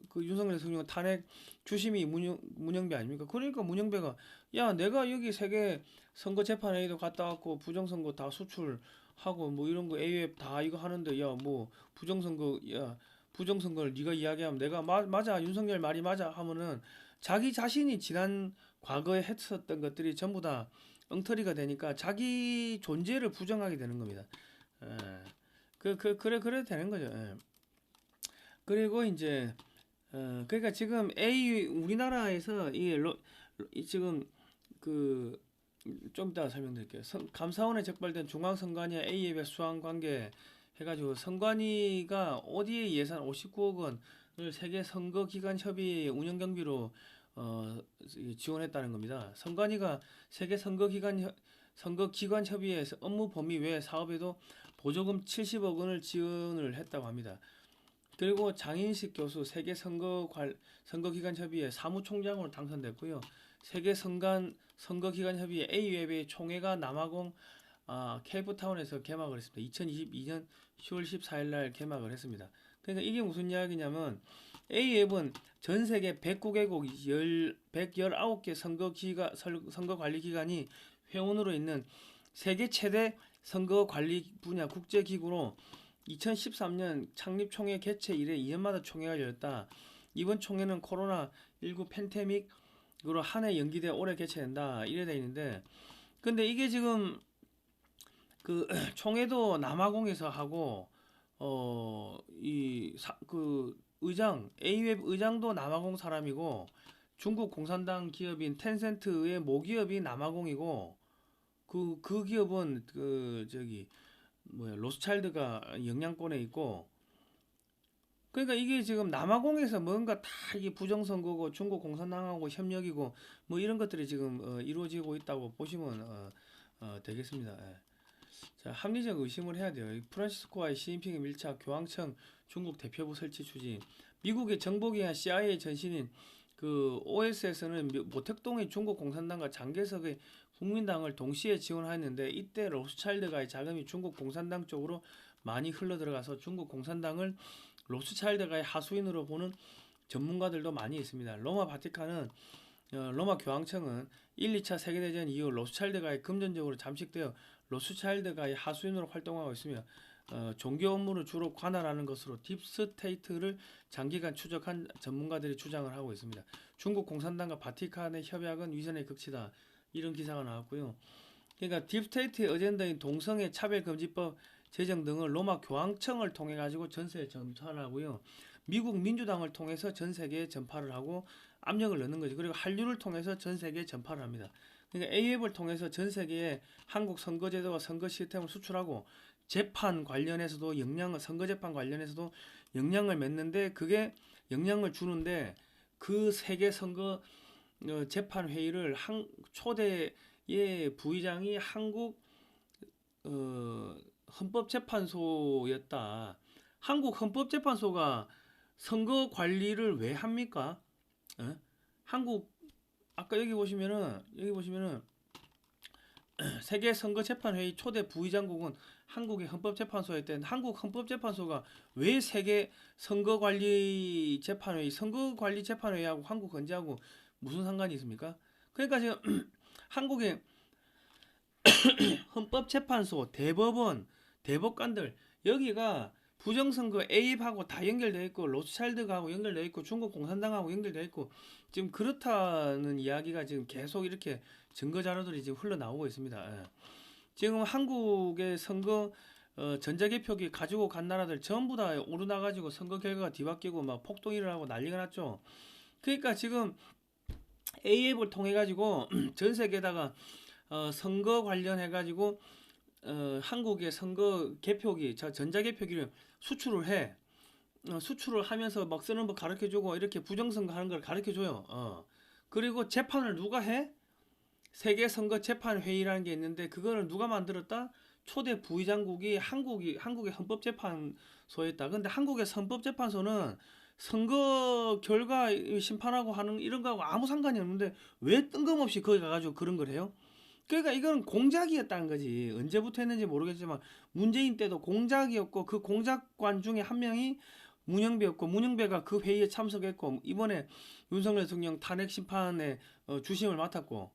그 윤석열 대통령 탄핵 주심이 문영배 아닙니까? 그러니까 문영배가 야 내가 여기 세계 선거재판회의도 갔다 왔고 부정선거 다 수출하고 뭐 이런 거 A웹 다 이거 하는데 야 뭐 부정선거를 네가 이야기하면 내가 맞아 윤석열 말이 맞아 하면은 자기 자신이 지난 과거에 했었던 것들이 전부 다 엉터리가 되니까 자기 존재를 부정하게 되는 겁니다. 예. 그래도 되는 거죠. 예. 그리고 이제 그러니까 지금 우리나라에서 지금 그 좀 이따 설명드릴게요. 감사원에 적발된 중앙선관위와 A앱의 수항 관계 해가지고 선관위가 ODA 예산 59억 원을 세계 선거기관 협의 운영 경비로 지원했다는 겁니다. 선관위가 세계 선거기관 협의회 업무 범위 외 사업에도 보조금 70억 원을 지원을 했다고 합니다. 그리고 장인식 교수 세계 선거기관 협의회 사무총장으로 당선됐고요. 세계 선거기관 협의회 A웹의 총회가 남아공 케이프타운에서 개막을 했습니다. 2022년 10월 14일 날 개막을 했습니다. 그러니까 이게 무슨 이야기냐면 A웹은 전 세계 109개국 119개 선거관리기관이 회원으로 있는 세계 최대 선거관리 분야 국제기구로 2013년 창립 총회 개최 이래 2년마다 총회가 열렸다. 이번 총회는 코로나19 팬데믹으로 한 해 연기돼 올해 개최된다. 이래 돼 있는데 근데 이게 지금 그 총회도 남아공에서 하고 의장 A웹 의장도 남아공 사람이고 중국 공산당 기업인 텐센트의 모기업이 남아공이고 그 기업은 로스차일드가 영향권에 있고 그러니까 이게 지금 남아공에서 뭔가 다 이게 부정선거고 중국 공산당하고 협력이고 뭐 이런 것들이 지금 이루어지고 있다고 보시면 되겠습니다. 예. 자, 합리적 의심을 해야 돼요. 프란시스코와의 시진핑의 밀착, 교황청 중국 대표부 설치 추진, 미국의 정보기관 CIA 전신인 그 OSS는 모택동의 중국 공산당과 장개석의 국민당을 동시에 지원하였는데 이때 로스차일드가의 자금이 중국 공산당 쪽으로 많이 흘러들어가서 중국 공산당을 로스차일드가의 하수인으로 보는 전문가들도 많이 있습니다. 로마 교황청은 1, 2차 세계대전 이후 로스차일드가의 금전적으로 잠식되어 로스차일드가의 하수인으로 활동하고 있으며 종교 업무를 주로 관할하는 것으로 딥스테이트를 장기간 추적한 전문가들이 주장을 하고 있습니다. 중국 공산당과 바티칸의 협약은 위선의 극치다. 이런 기사가 나왔고요. 그러니까 딥스테이트의 어젠다인 동성애 차별금지법 제정 등을 로마 교황청을 통해 가지고 전세에 전파하고요. 미국 민주당을 통해서 전 세계에 전파를 하고 압력을 넣는 거죠. 그리고 한류를 통해서 전 세계에 전파를 합니다. 그러니까 A앱을 통해서 전 세계에 한국 선거제도와 선거 시스템을 수출하고 재판 관련해서도 선거재판 관련해서도 영향을 맺는데 그게 영향을 주는데 그 세계 선거 재판 회의를 초대의 부의장이 한국 헌법재판소였다. 한국 헌법재판소가 선거 관리를 왜 합니까? 한국 아까 여기 보시면은 세계 선거재판회의 초대 부의장국은 한국의 헌법재판소였대. 한국 헌법재판소가 왜 세계 선거관리재판회의하고 한국 헌재하고 무슨 상관이 있습니까? 그러니까 지금 한국의 헌법재판소, 대법원, 대법관들 여기가 부정선거 A입하고 다 연결되어 있고 로스차일드하고 연결되어 있고 중국 공산당하고 연결되어 있고 지금 그렇다는 이야기가 지금 계속 이렇게 증거 자료들이 지금 흘러나오고 있습니다. 예. 지금 한국의 선거 전자개표기 가지고 간 나라들 전부 다 오르나가지고 선거 결과가 뒤바뀌고 막 폭동이 일어나고 난리가 났죠. 그러니까 지금 A앱을 통해 가지고 전 세계에다가 선거 관련해 가지고 한국의 선거 개표기, 전자개표기를 수출을 해. 수출을 하면서 막 쓰는 법 가르쳐주고 이렇게 부정선거 하는 걸 가르쳐줘요. 그리고 재판을 누가 해? 세계 선거 재판 회의라는 게 있는데 그거를 누가 만들었다? 초대 부의장국이 한국의 헌법재판소였다. 근데 한국의 헌법재판소는 선거 결과 심판하고 하는 이런 거하고 아무 상관이 없는데 왜 뜬금없이 거기 가가지고 그런 걸 해요? 그러니까 이건 공작이었다는 거지. 언제부터 했는지 모르겠지만 문재인 때도 공작이었고 그 공작관 중에 한 명이 문영배였고 문영배가 그 회의에 참석했고 이번에 윤석열 대통령 탄핵 심판에 주심을 맡았고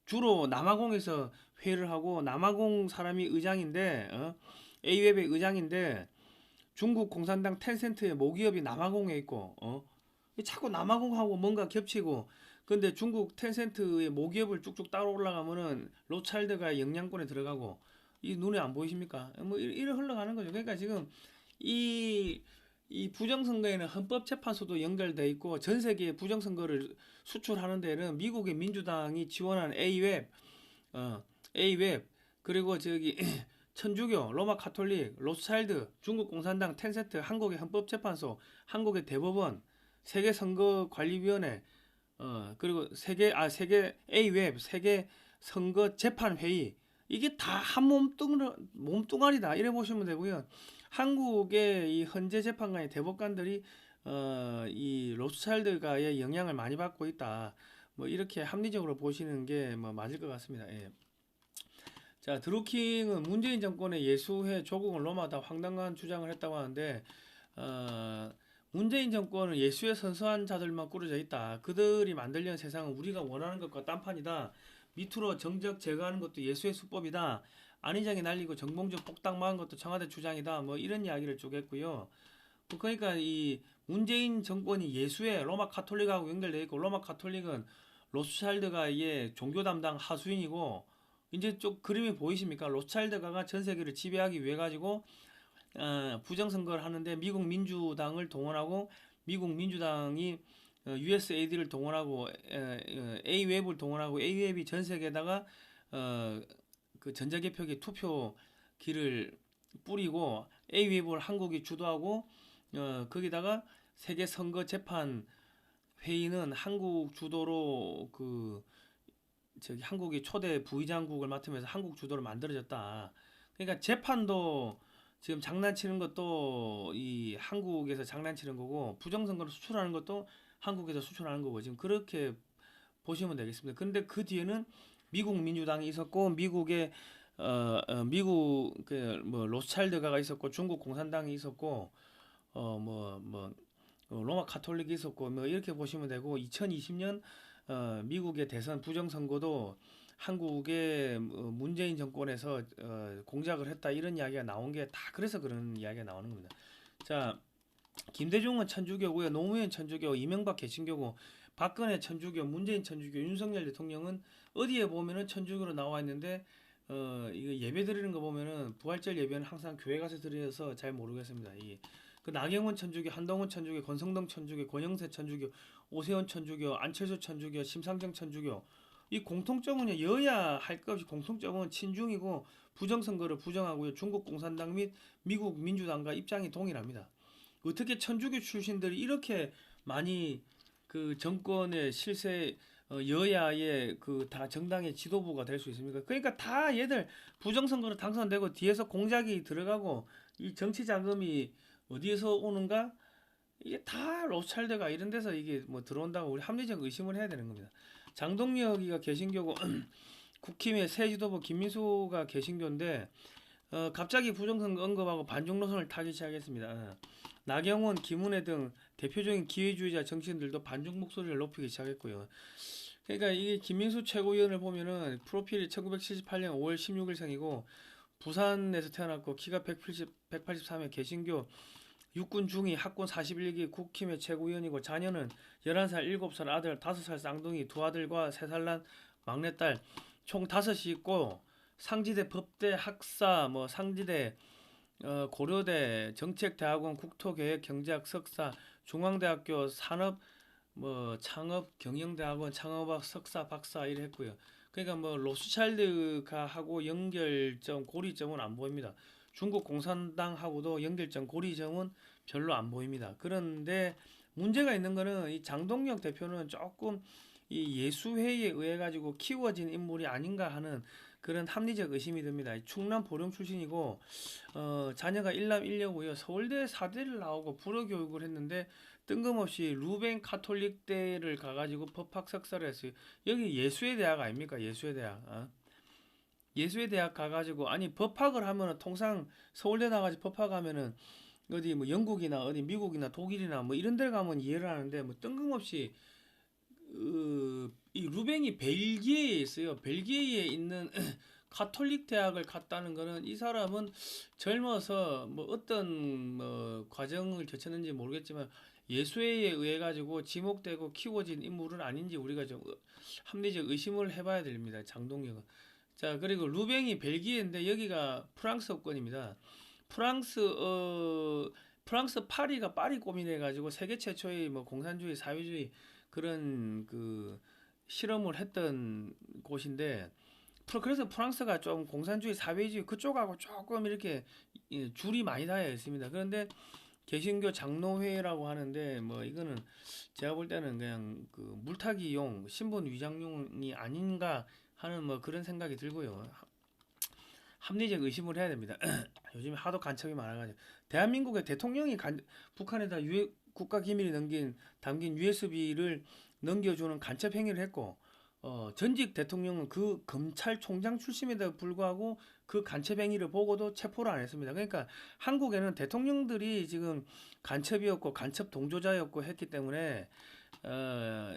주로 남아공에서 회의를 하고 남아공 사람이 의장인데 A웹의 의장인데 중국 공산당 텐센트의 모기업이 남아공에 있고 자꾸 남아공하고 뭔가 겹치고 근데 중국 텐센트의 모기업을 쭉쭉 따라 올라가면은 로차일드가 영향권에 들어가고 이 눈에 안 보이십니까? 뭐 이래 흘러가는 거죠. 그러니까 지금 이 부정선거에는 헌법재판소도 연결돼 있고 전 세계 부정선거를 수출하는 데는 미국의 민주당이 지원한 A웹, A웹 그리고 저기 천주교, 로마 카톨릭, 로스차일드, 중국 공산당, 텐센트, 한국의 헌법재판소, 한국의 대법원, 세계 선거관리위원회, 그리고 세계 A웹, 세계 선거 재판 회의 이게 다 한 몸뚱아리다 이래 보시면 되고요. 한국의 이 헌재 재판관의 대법관들이 이 로스차일드가의 영향을 많이 받고 있다. 뭐 이렇게 합리적으로 보시는 게 뭐 맞을 것 같습니다. 예. 자, 드루킹은 문재인 정권의 예수회 조국은 로마다 황당한 주장을 했다고 하는데 문재인 정권은 예수의 선서한 자들만 꾸려져 있다. 그들이 만들려는 세상은 우리가 원하는 것과 딴판이다. 밑으로 정적 제거하는 것도 예수의 수법이다. 안희정이 날리고 정봉주 폭닥 막은 것도 청와대 주장이다. 뭐 이런 이야기를 쭉 했고요. 그러니까 이 문재인 정권이 예수의 로마 카톨릭하고 연결되어 있고 로마 카톨릭은 로스차일드가 의 종교 담당 하수인이고 이제 좀 그림이 보이십니까? 로스차일드가 전 세계를 지배하기 위해 가지고 부정선거를 하는데 미국 민주당을 동원하고 미국 민주당이 USAID를 동원하고 A웹을 동원하고 A웹이 전 세계에다가 그 전자개표기 투표기를 뿌리고 A웹을 한국이 주도하고 거기다가 세계 선거 재판 회의는 한국 주도로 그 저기 한국이 초대 부의장국을 맡으면서 한국 주도로 만들어졌다. 그러니까 재판도 지금 장난치는 것도 이 한국에서 장난치는 거고 부정선거를 수출하는 것도 한국에서 수출하는 거고 지금 그렇게 보시면 되겠습니다. 근데 그 뒤에는 미국 민주당이 있었고 미국의 미국 그뭐 로스차일드가 있었고 중국 공산당이 있었고 로마 카톨릭이 있었고 뭐 이렇게 보시면 되고 2020년 미국의 대선 부정선거도 한국의 문재인 정권에서 공작을 했다 이런 이야기가 나온 게 다 그래서 그런 이야기가 나오는 겁니다. 자, 김대중은 천주교고요, 노무현 천주교, 이명박 개신교고, 박근혜 천주교, 문재인 천주교, 윤석열 대통령은 어디에 보면은 천주교로 나와 있는데 이거 예배 드리는 거 보면은 부활절 예배는 항상 교회 가서 드려서 잘 모르겠습니다. 그 나경원 천주교, 한동훈 천주교, 권성동 천주교, 권영세 천주교, 오세훈 천주교, 안철수 천주교, 심상정 천주교 이 공통점은 여야 할 것 없이 공통점은 친중이고 부정선거를 부정하고요. 중국 공산당 및 미국 민주당과 입장이 동일합니다. 어떻게 천주교 출신들이 이렇게 많이 그 정권의 실세 여야의 그 다 정당의 지도부가 될 수 있습니까? 그러니까 다 얘들 부정선거로 당선되고 뒤에서 공작이 들어가고 이 정치 자금이 어디에서 오는가? 이게 다 로스차일드가 이런 데서 이게 뭐 들어온다고 우리 합리적 의심을 해야 되는 겁니다. 장동혁이가 개신교고 국힘의 새 지도부 김민수가 개신교인데 갑자기 부정선거 언급하고 반중 노선을 타기 시작했습니다. 나경원, 김은혜 등 대표적인 기회주의자 정치인들도 반중 목소리를 높이기 시작했고요. 그러니까 이게 김민수 최고위원을 보면은 프로필이 1978년 5월 16일생이고 부산에서 태어났고 키가 183에 개신교 육군 중위 학군 41기 국힘의 최고위원이고 자녀는 11살 7살 아들 5살 쌍둥이 두 아들과 3살 난 막내딸 총 5이 있고 상지대 법대 학사 뭐 상지대 고려대 정책대학원 국토계획 경제학 석사 중앙대학교 산업 뭐 창업 경영대학원 창업학 석사 박사 이래 했고요. 그러니까 뭐 로스차일드가 하고 연결점 고리점은 안 보입니다. 중국 공산당하고도 연결점 고리점은 별로 안 보입니다. 그런데 문제가 있는 거는 이 장동혁 대표는 조금 이 예수회에 의해 가지고 키워진 인물이 아닌가 하는 그런 합리적 의심이 듭니다. 충남 보령 출신이고 자녀가 일남 일녀고요. 서울대 사대를 나오고 불어 교육을 했는데 뜬금없이 루벤 카톨릭대를 가가지고 법학 석사를 했어요. 여기 예수의 대학 아닙니까? 예수의 대학. 예수의 대학 가가지고 아니 법학을 하면은 통상 서울대 나가지고 법학하면은 어디 뭐 영국이나 어디 미국이나 독일이나 뭐 이런 데 가면 이해를 하는데 뭐 뜬금없이 이 루벤이 벨기에에 있어요. 벨기에에 있는 카톨릭 대학을 갔다는 거는 이 사람은 젊어서 뭐 어떤 뭐 과정을 거쳤는지 모르겠지만 예수에 의해 가지고 지목되고 키워진 인물은 아닌지 우리가 좀 합리적 의심을 해봐야 됩니다. 장동혁은. 자, 그리고 루뱅이 벨기에인데 여기가 프랑스어권입니다. 프랑스 프랑스 파리가 파리 꼬민해 가지고 세계 최초의 뭐 공산주의 사회주의 그런 그 실험을 했던 곳인데 그래서 프랑스가 좀 공산주의 사회주의 그쪽하고 조금 이렇게 줄이 많이 닿아 있습니다. 그런데 개신교 장로회라고 하는데 뭐 이거는 제가 볼 때는 그냥 그 물타기용 신분 위장용이 아닌가 하는 뭐 그런 생각이 들고요. 합리적 의심을 해야 됩니다. 요즘에 하도 간첩이 많아가지고 대한민국의 대통령이 북한에다 국가 기밀이 담긴 USB를 넘겨주는 간첩 행위를 했고 전직 대통령은 그 검찰총장 출신에도 불구하고 그 간첩 행위를 보고도 체포를 안 했습니다. 그러니까 한국에는 대통령들이 지금 간첩이었고 간첩 동조자였고 했기 때문에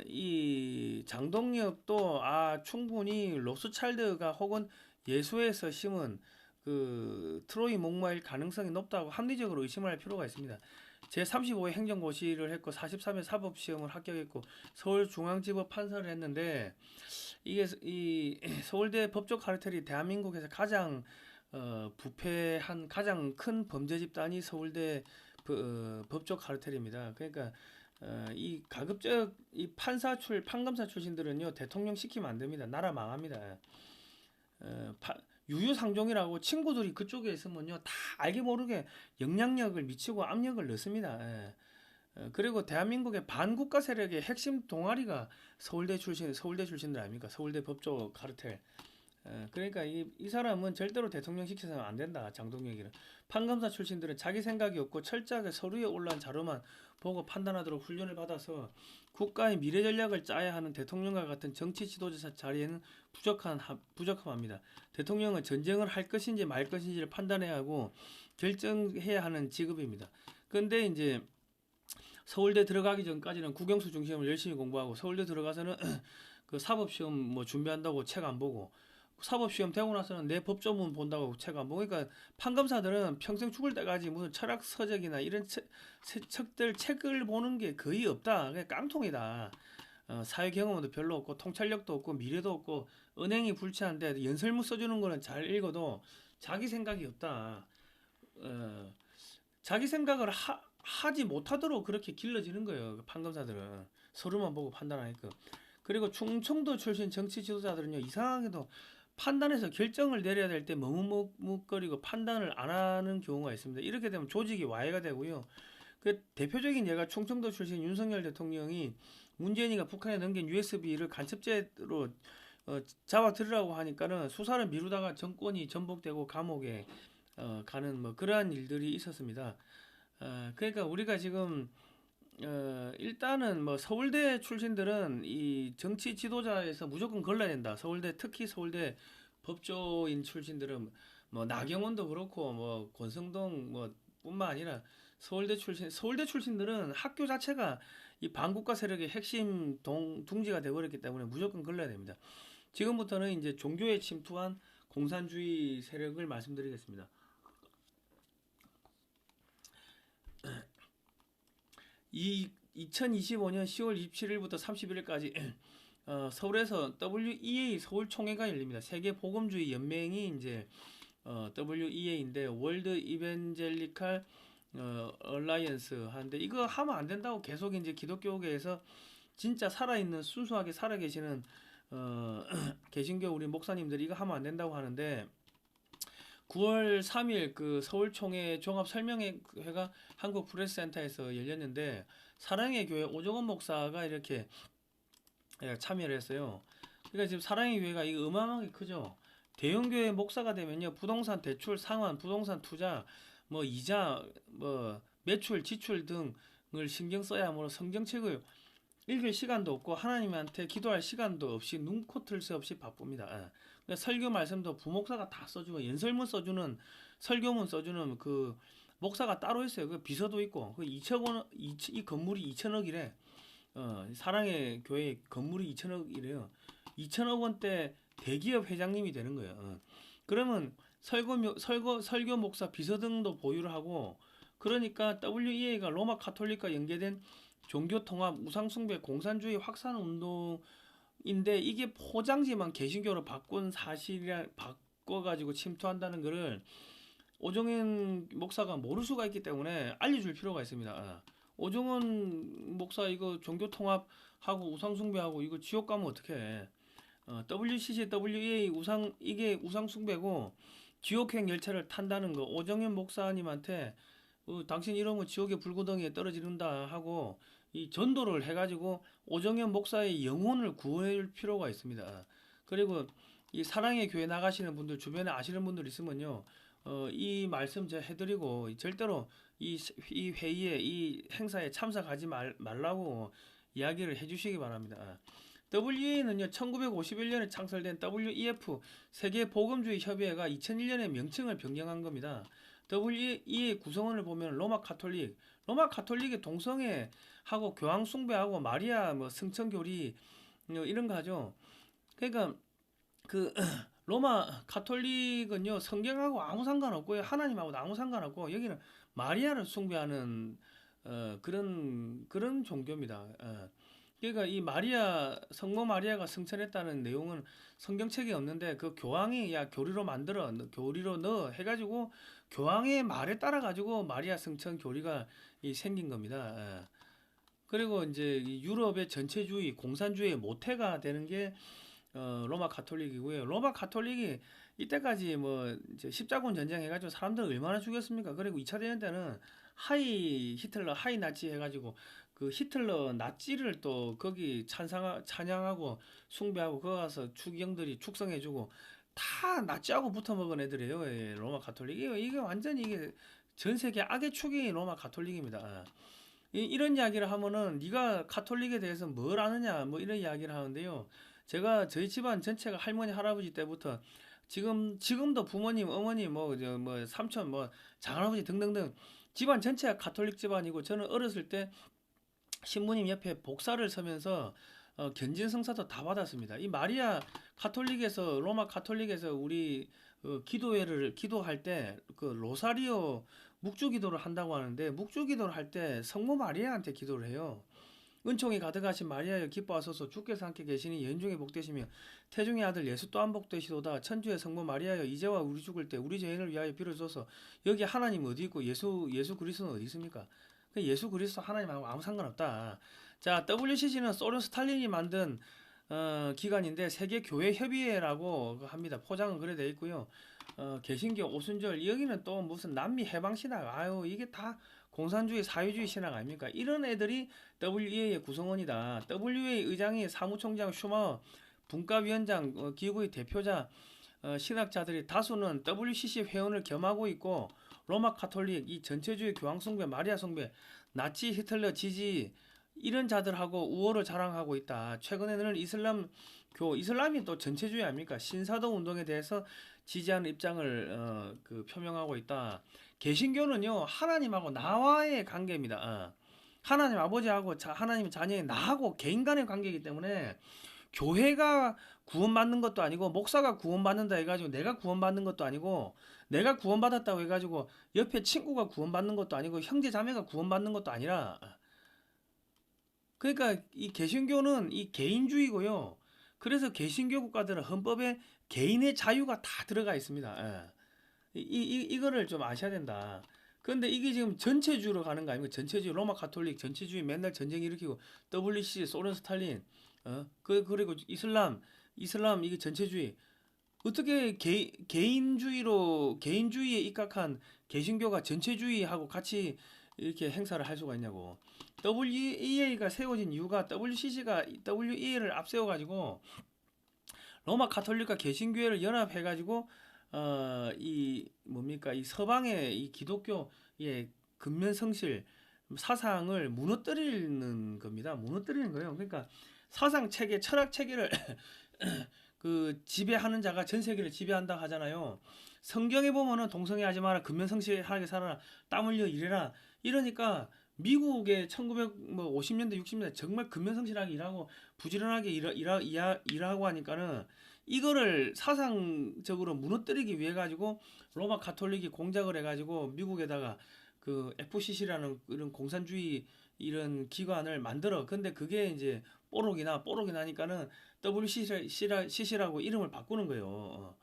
이 장동혁도 충분히 로스차일드가 혹은 예수에서 심은 그 트로이 목마일 가능성이 높다고 합리적으로 의심할 필요가 있습니다. 제35회 행정고시를 했고 43회 사법시험을 합격했고 서울중앙지법 판사를 했는데 이게 이 서울대 법조 카르텔이 대한민국에서 가장 부패한 가장 큰 범죄 집단이 서울대 법조 카르텔입니다. 그러니까 이 가급적 이 판검사 출신들은요 대통령 시키면 안 됩니다. 나라 망합니다. 유유상종이라고 친구들이 그쪽에 있으면요 다 알게 모르게 영향력을 미치고 압력을 넣습니다. 그리고 대한민국의 반국가 세력의 핵심 동아리가 서울대 출신들 아닙니까? 서울대 법조 카르텔. 그러니까 이 사람은 절대로 대통령 시켜서는 안 된다. 장동혁이는. 판검사 출신들은 자기 생각이 없고 철저하게 서류에 올라온 자료만 보고 판단하도록 훈련을 받아서 국가의 미래 전략을 짜야 하는 대통령과 같은 정치 지도자 자리에는 부적합합니다. 대통령은 전쟁을 할 것인지 말 것인지를 판단해야 하고 결정해야 하는 직업입니다. 그런데 이제 서울대 들어가기 전까지는 국영수 중시험을 열심히 공부하고 서울대 들어가서는 그 사법시험 뭐 준비한다고 책 안 보고 사법시험 되고 나서는 내 법조문 본다고 책 안 보고 그러니까 판검사들은 평생 죽을 때까지 무슨 철학 서적이나 이런 책을 보는 게 거의 없다. 그냥 깡통이다. 사회 경험도 별로 없고 통찰력도 없고 미래도 없고 은행이 불치한데 연설문 써주는 거는 잘 읽어도 자기 생각이 없다. 자기 생각을 하지 못하도록 그렇게 길러지는 거예요. 판검사들은 서류만 보고 판단하니까. 그리고 충청도 출신 정치 지도자들은요 이상하게도 판단해서 결정을 내려야 될 때 머뭇거리고 판단을 안 하는 경우가 있습니다. 이렇게 되면 조직이 와해가 되고요. 그 대표적인 예가 충청도 출신 윤석열 대통령이 문재인이가 북한에 넘긴 USB를 간첩죄로 잡아들으라고 하니까는 수사를 미루다가 정권이 전복되고 감옥에 가는 뭐 그러한 일들이 있었습니다. 그러니까 우리가 지금 일단은 뭐 서울대 출신들은 이 정치 지도자에서 무조건 걸러야 된다. 특히 서울대 법조인 출신들은 뭐 나경원도 그렇고 뭐 권성동 뭐 뿐만 아니라 서울대 출신들은 학교 자체가 이 반국가 세력의 핵심 둥지가 되어버렸기 때문에 무조건 걸러야 됩니다. 지금부터는 이제 종교에 침투한 공산주의 세력을 말씀드리겠습니다. 이 2025년 10월 27일부터 31일까지 서울에서 WEA 서울총회가 열립니다. 세계 복음주의 연맹이 이제 WEA인데 월드 이벤젤리칼 얼라이언스 하는데 이거 하면 안 된다고 계속 이제 기독교계에서 진짜 살아있는 순수하게 살아계시는 개신교 우리 목사님들이 이거 하면 안 된다고 하는데 9월 3일 그 서울총회 종합설명회가 한국프레스센터에서 열렸는데 사랑의 교회 오정원 목사가 이렇게 참여를 했어요. 그러니까 지금 사랑의 교회가 이거 어마어마하게 크죠. 대형교회 목사가 되면요 부동산 대출 상환, 부동산 투자, 뭐 이자, 뭐 매출, 지출 등을 신경 써야 하므로 성경책을 읽을 시간도 없고 하나님한테 기도할 시간도 없이 눈코 틀 새 없이 바쁩니다. 그러니까 설교 말씀도 부목사가 다 써주고 연설문 써주는 설교문 써주는 그 목사가 따로 있어요. 그 비서도 있고 그 2천원 이 건물이 2천억이래. 사랑의 교회 건물이 2천억이래요. 2천억 원대 대기업 회장님이 되는 거예요. 그러면 설교 목사 비서 등도 보유를 하고 그러니까 WEA가 로마 가톨릭과 연계된 종교 통합, 우상 숭배, 공산주의 확산 운동인데 이게 포장지만 개신교로 바꾼 사실이라 바꿔가지고 침투한다는 거를 오정현 목사가 모를 수가 있기 때문에 알려줄 필요가 있습니다. 오정현 목사 이거 종교 통합하고 우상 숭배하고 이거 지옥 가면 어떡해? WCC, WEA 이게 우상 숭배고 지옥행 열차를 탄다는 거 오정현 목사님한테 당신 이러면 지옥의 불구덩이에 떨어지는다 하고 이 전도를 해가지고 오정현 목사의 영혼을 구해줄 필요가 있습니다. 그리고 이 사랑의 교회 나가시는 분들 주변에 아시는 분들 있으면요, 이 말씀 제가 해드리고 절대로 이 회의에 이 행사에 참석하지 말라고 이야기를 해주시기 바랍니다. WEA는요 1951년에 창설된 WEF 세계 복음주의 협의회가 2001년에 명칭을 변경한 겁니다. WEA의 구성원을 보면 로마 가톨릭의 동성애하고 교황 숭배하고 마리아 뭐 승천교리 이런 거 하죠. 그러니까 그 로마 가톨릭은요 성경하고 아무 상관없고요 하나님하고도 아무 상관없고 여기는 마리아를 숭배하는 그런 종교입니다. 그러니까 이 성모 마리아가 승천했다는 내용은 성경책에 없는데 그 교황이 야 교리로 넣어 해가지고 교황의 말에 따라 가지고 마리아 승천 교리가 생긴 겁니다. 그리고 이제 유럽의 전체주의, 공산주의의 모태가 되는 게 로마 가톨릭이고요. 로마 가톨릭이 이때까지 뭐 이제 십자군 전쟁 해가지고 사람들 얼마나 죽였습니까? 그리고 2차 대전 때는 히틀러 하이 나치 해가지고 그 히틀러 나치를 또 거기 찬양하고 숭배하고 거기 가서 추기경들이 축성해주고 다 나치하고 붙어 먹은 애들이에요. 로마 가톨릭 이게 완전히 이게 전 세계 악의 축이 로마 가톨릭입니다. 이런 이야기를 하면은 네가 가톨릭에 대해서 뭘 아느냐 뭐 이런 이야기를 하는데요. 제가 저희 집안 전체가 할머니 할아버지 때부터 지금도 부모님 어머니 뭐 삼촌 뭐 장할아버지 등등등 집안 전체가 가톨릭 집안이고 저는 어렸을 때 신부님 옆에 복사를 서면서 견진 성사도 다 받았습니다. 이 마리아 로마 가톨릭에서 우리 기도회를 기도할 때 그 로사리오 묵주 기도를 한다고 하는데 묵주 기도를 할 때 성모 마리아한테 기도를 해요. 은총이 가득하신 마리아여 기뻐하소서 주께서 함께 계시니 연중에 복되시며 태중의 아들 예수 또한 복되시도다 천주의 성모 마리아여 이제와 우리 죽을 때 우리 죄인을 위하여 빌어주소서. 여기 하나님 어디 있고 예수 그리스도는 어디 있습니까? 예수 그리스도 하나님하고 아무 상관없다. 자, WCC는 소련 스탈린이 만든 기관인데 세계교회협의회라고 합니다. 포장은 그래 돼 있고요. 개신교 오순절 여기는 또 무슨 남미 해방신학 이게 다 공산주의 사회주의 신학 아닙니까? 이런 애들이 WEA의 구성원이다. WEA 의장이 사무총장 슈마어 분과위원장 기구의 대표자 신학자들이 다수는 WCC 회원을 겸하고 있고 로마 가톨릭, 이 전체주의 교황 숭배, 마리아 숭배, 나치 히틀러 지지 이런 자들하고 우호를 자랑하고 있다. 최근에는 이슬람이 또 전체주의 아닙니까? 신사도 운동에 대해서 지지하는 입장을 표명하고 있다. 개신교는요 하나님하고 나와의 관계입니다. 하나님 아버지하고 하나님 자녀의 나하고 개인 간의 관계이기 때문에 교회가 구원받는 것도 아니고 목사가 구원받는다 해가지고 내가 구원받는 것도 아니고 내가 구원받았다고 해가지고 옆에 친구가 구원받는 것도 아니고 형제 자매가 구원받는 것도 아니라 그러니까 이 개신교는 이 개인주의고요. 그래서 개신교 국가들은 헌법에 개인의 자유가 다 들어가 있습니다. 이거를 좀 아셔야 된다. 그런데 이게 지금 전체주의로 가는 거 아닙니까? 전체주의 로마 가톨릭 전체주의 맨날 전쟁 일으키고 WC 소련 스탈린 그리고 이슬람 이게 전체주의 어떻게 개인주의에 입각한 개신교가 전체주의하고 같이 이렇게 행사를 할 수가 있냐고. WEA가 세워진 이유가 WCC가 WEA를 앞세워 가지고 로마 가톨릭과 개신교회를 연합해 가지고 이 서방의 이 기독교의 근면성실 사상을 무너뜨리는 겁니다. 무너뜨리는 거예요. 그러니까 사상 체계, 철학 체계를 그 지배하는 자가 전 세계를 지배한다 하잖아요. 성경에 보면은 동성애하지 마라, 근면성실하게 살아라, 땀 흘려 일해라. 이러니까 미국의 1950년대, 60년대 정말 근면성실하게 일하고 부지런하게 일하고 하니까는 이거를 사상적으로 무너뜨리기 위해 가지고 로마 가톨릭이 공작을 해가지고 미국에다가 그 FCC라는 이런 공산주의 이런 기관을 만들어. 근데 그게 이제 뽀록이 나니까는 WCC라고 이름을 바꾸는 거예요.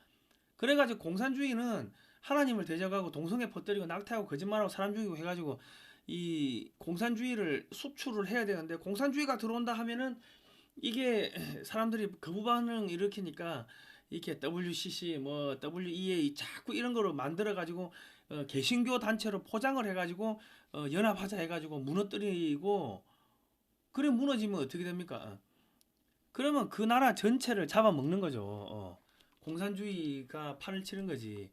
그래가지고 공산주의는 하나님을 대적하고 동성애 퍼뜨리고 낙태하고 거짓말하고 사람 죽이고 해가지고 이 공산주의를 수출을 해야 되는데 공산주의가 들어온다 하면은 이게 사람들이 거부 반응 일으키니까 이렇게 WCC 뭐 WEA 자꾸 이런 거로 만들어 가지고 개신교 단체로 포장을 해 가지고 연합하자 해 가지고 무너뜨리고 그래 무너지면 어떻게 됩니까? 그러면 그 나라 전체를 잡아먹는 거죠. 공산주의가 판을 치는 거지.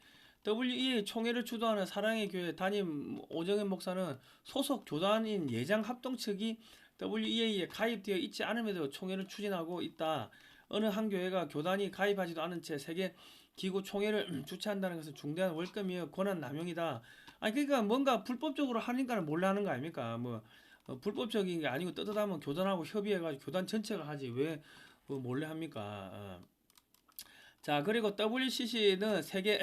WEA 총회를 주도하는 사랑의 교회 담임 오정현 목사는 소속 교단인 예장 합동 측이 WEA에 가입되어 있지 않음에도 총회를 추진하고 있다. 어느 한 교회가 교단이 가입하지도 않은 채 세계 기구 총회를 주최한다는 것은 중대한 월권이며 권한 남용이다. 아니 그러니까 뭔가 불법적으로 하니까 몰래 하는 거 아닙니까? 뭐 불법적인 게 아니고 떳떳하면 교단하고 협의해가지고 교단 전체가 하지 왜 몰래 합니까? 자 그리고 WCC는 세계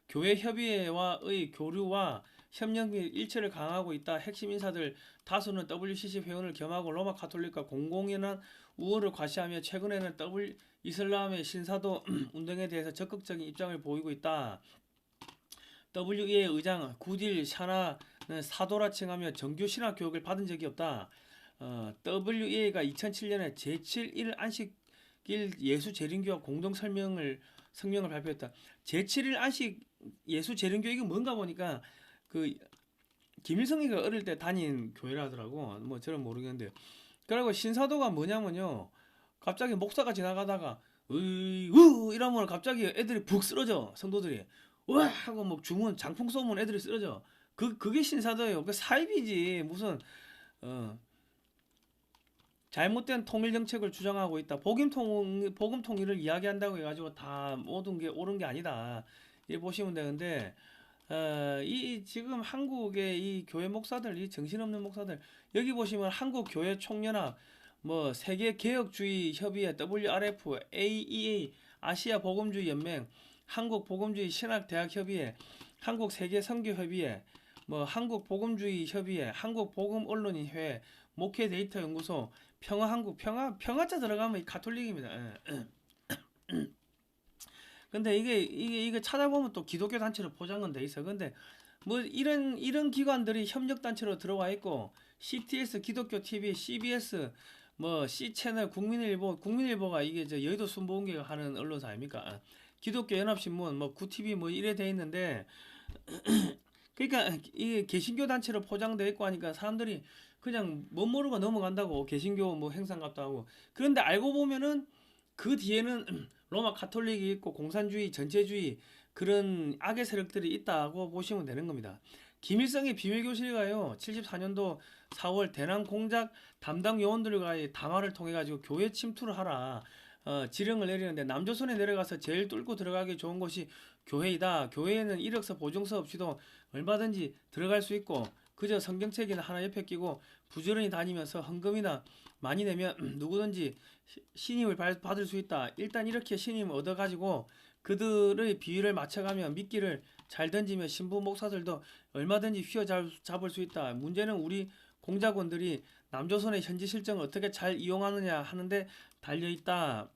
교회 협의회와의 교류와 협력 및 일체를 강화하고 있다. 핵심 인사들 다수는 WCC 회원을 겸하고 로마 가톨릭과 공공연한 우호를 과시하며 최근에는 이슬람의 신사도 운동에 대해서 적극적인 입장을 보이고 있다. WEA 의장 구딜 샤나는 사도라 칭하며 정규 신학 교육을 받은 적이 없다. WEA가 2007년에 제7일 안식일 예수 재림교와 공동 성명을 발표했다. 제7일 안식 예수 재림교 이게 뭔가 보니까 그 김일성이가 어릴 때 다닌 교회라더라고. 뭐 저는 모르겠는데. 그리고 신사도가 뭐냐면요. 갑자기 목사가 지나가다가 으 이러면 갑자기 애들이 북 쓰러져. 성도들이. 우와 하고 뭐 주문 장풍 쏘면 애들이 쓰러져. 그게 신사도예요. 그 사입이지. 무슨 잘못된 통일 정책을 주장하고 있다. 복음 통일을 이야기한다고 해가지고 다 모든 게 옳은 게 아니다. 이렇게 보시면 되는데 이 지금 한국의 이 교회 목사들, 이 정신없는 목사들 여기 보시면 한국 교회 총연합, 뭐 세계 개혁주의 협의회 WRF, AEA 아시아 복음주의 연맹, 한국 복음주의 신학 대학 협의회, 한국 세계 선교 협의회, 뭐 한국 복음주의 협의회, 한국 복음 언론인 회회, 목회 데이터 연구소, 평화자 들어가면 가톨릭입니다. 근데 이게 찾아보면 또 기독교 단체로 포장은 돼 있어. 근데 뭐 이런 기관들이 협력 단체로 들어와 있고 CTS 기독교 TV, CBS 뭐 C채널, 국민일보가 이게 저 여의도 순복음교회가 하는 언론사 아닙니까? 기독교 연합신문 뭐 구TV 뭐 이래 돼 있는데 그러니까 이게 개신교 단체로 포장돼 있고 하니까 사람들이 그냥 못 모르고 넘어간다고. 개신교 뭐 행사갑도 하고. 그런데 알고 보면은 그 뒤에는 로마 가톨릭이 있고 공산주의, 전체주의 그런 악의 세력들이 있다고 보시면 되는 겁니다. 김일성의 비밀교실가요. 74년도 4월 대남 공작 담당 요원들과의 담화를 통해 가지고 교회 침투를 하라. 지령을 내리는데 남조선에 내려가서 제일 뚫고 들어가기 좋은 곳이 교회이다. 교회에는 이력서 보증서 없이도 얼마든지 들어갈 수 있고 그저 성경책이나 하나 옆에 끼고 부지런히 다니면서 헌금이나 많이 내면 누구든지 신임을 받을 수 있다. 일단 이렇게 신임을 얻어가지고 그들의 비위를 맞춰가며 미끼를 잘 던지며 신부 목사들도 얼마든지 휘어잡을 수 있다. 문제는 우리 공작원들이 남조선의 현지 실정을 어떻게 잘 이용하느냐 하는데 달려있다.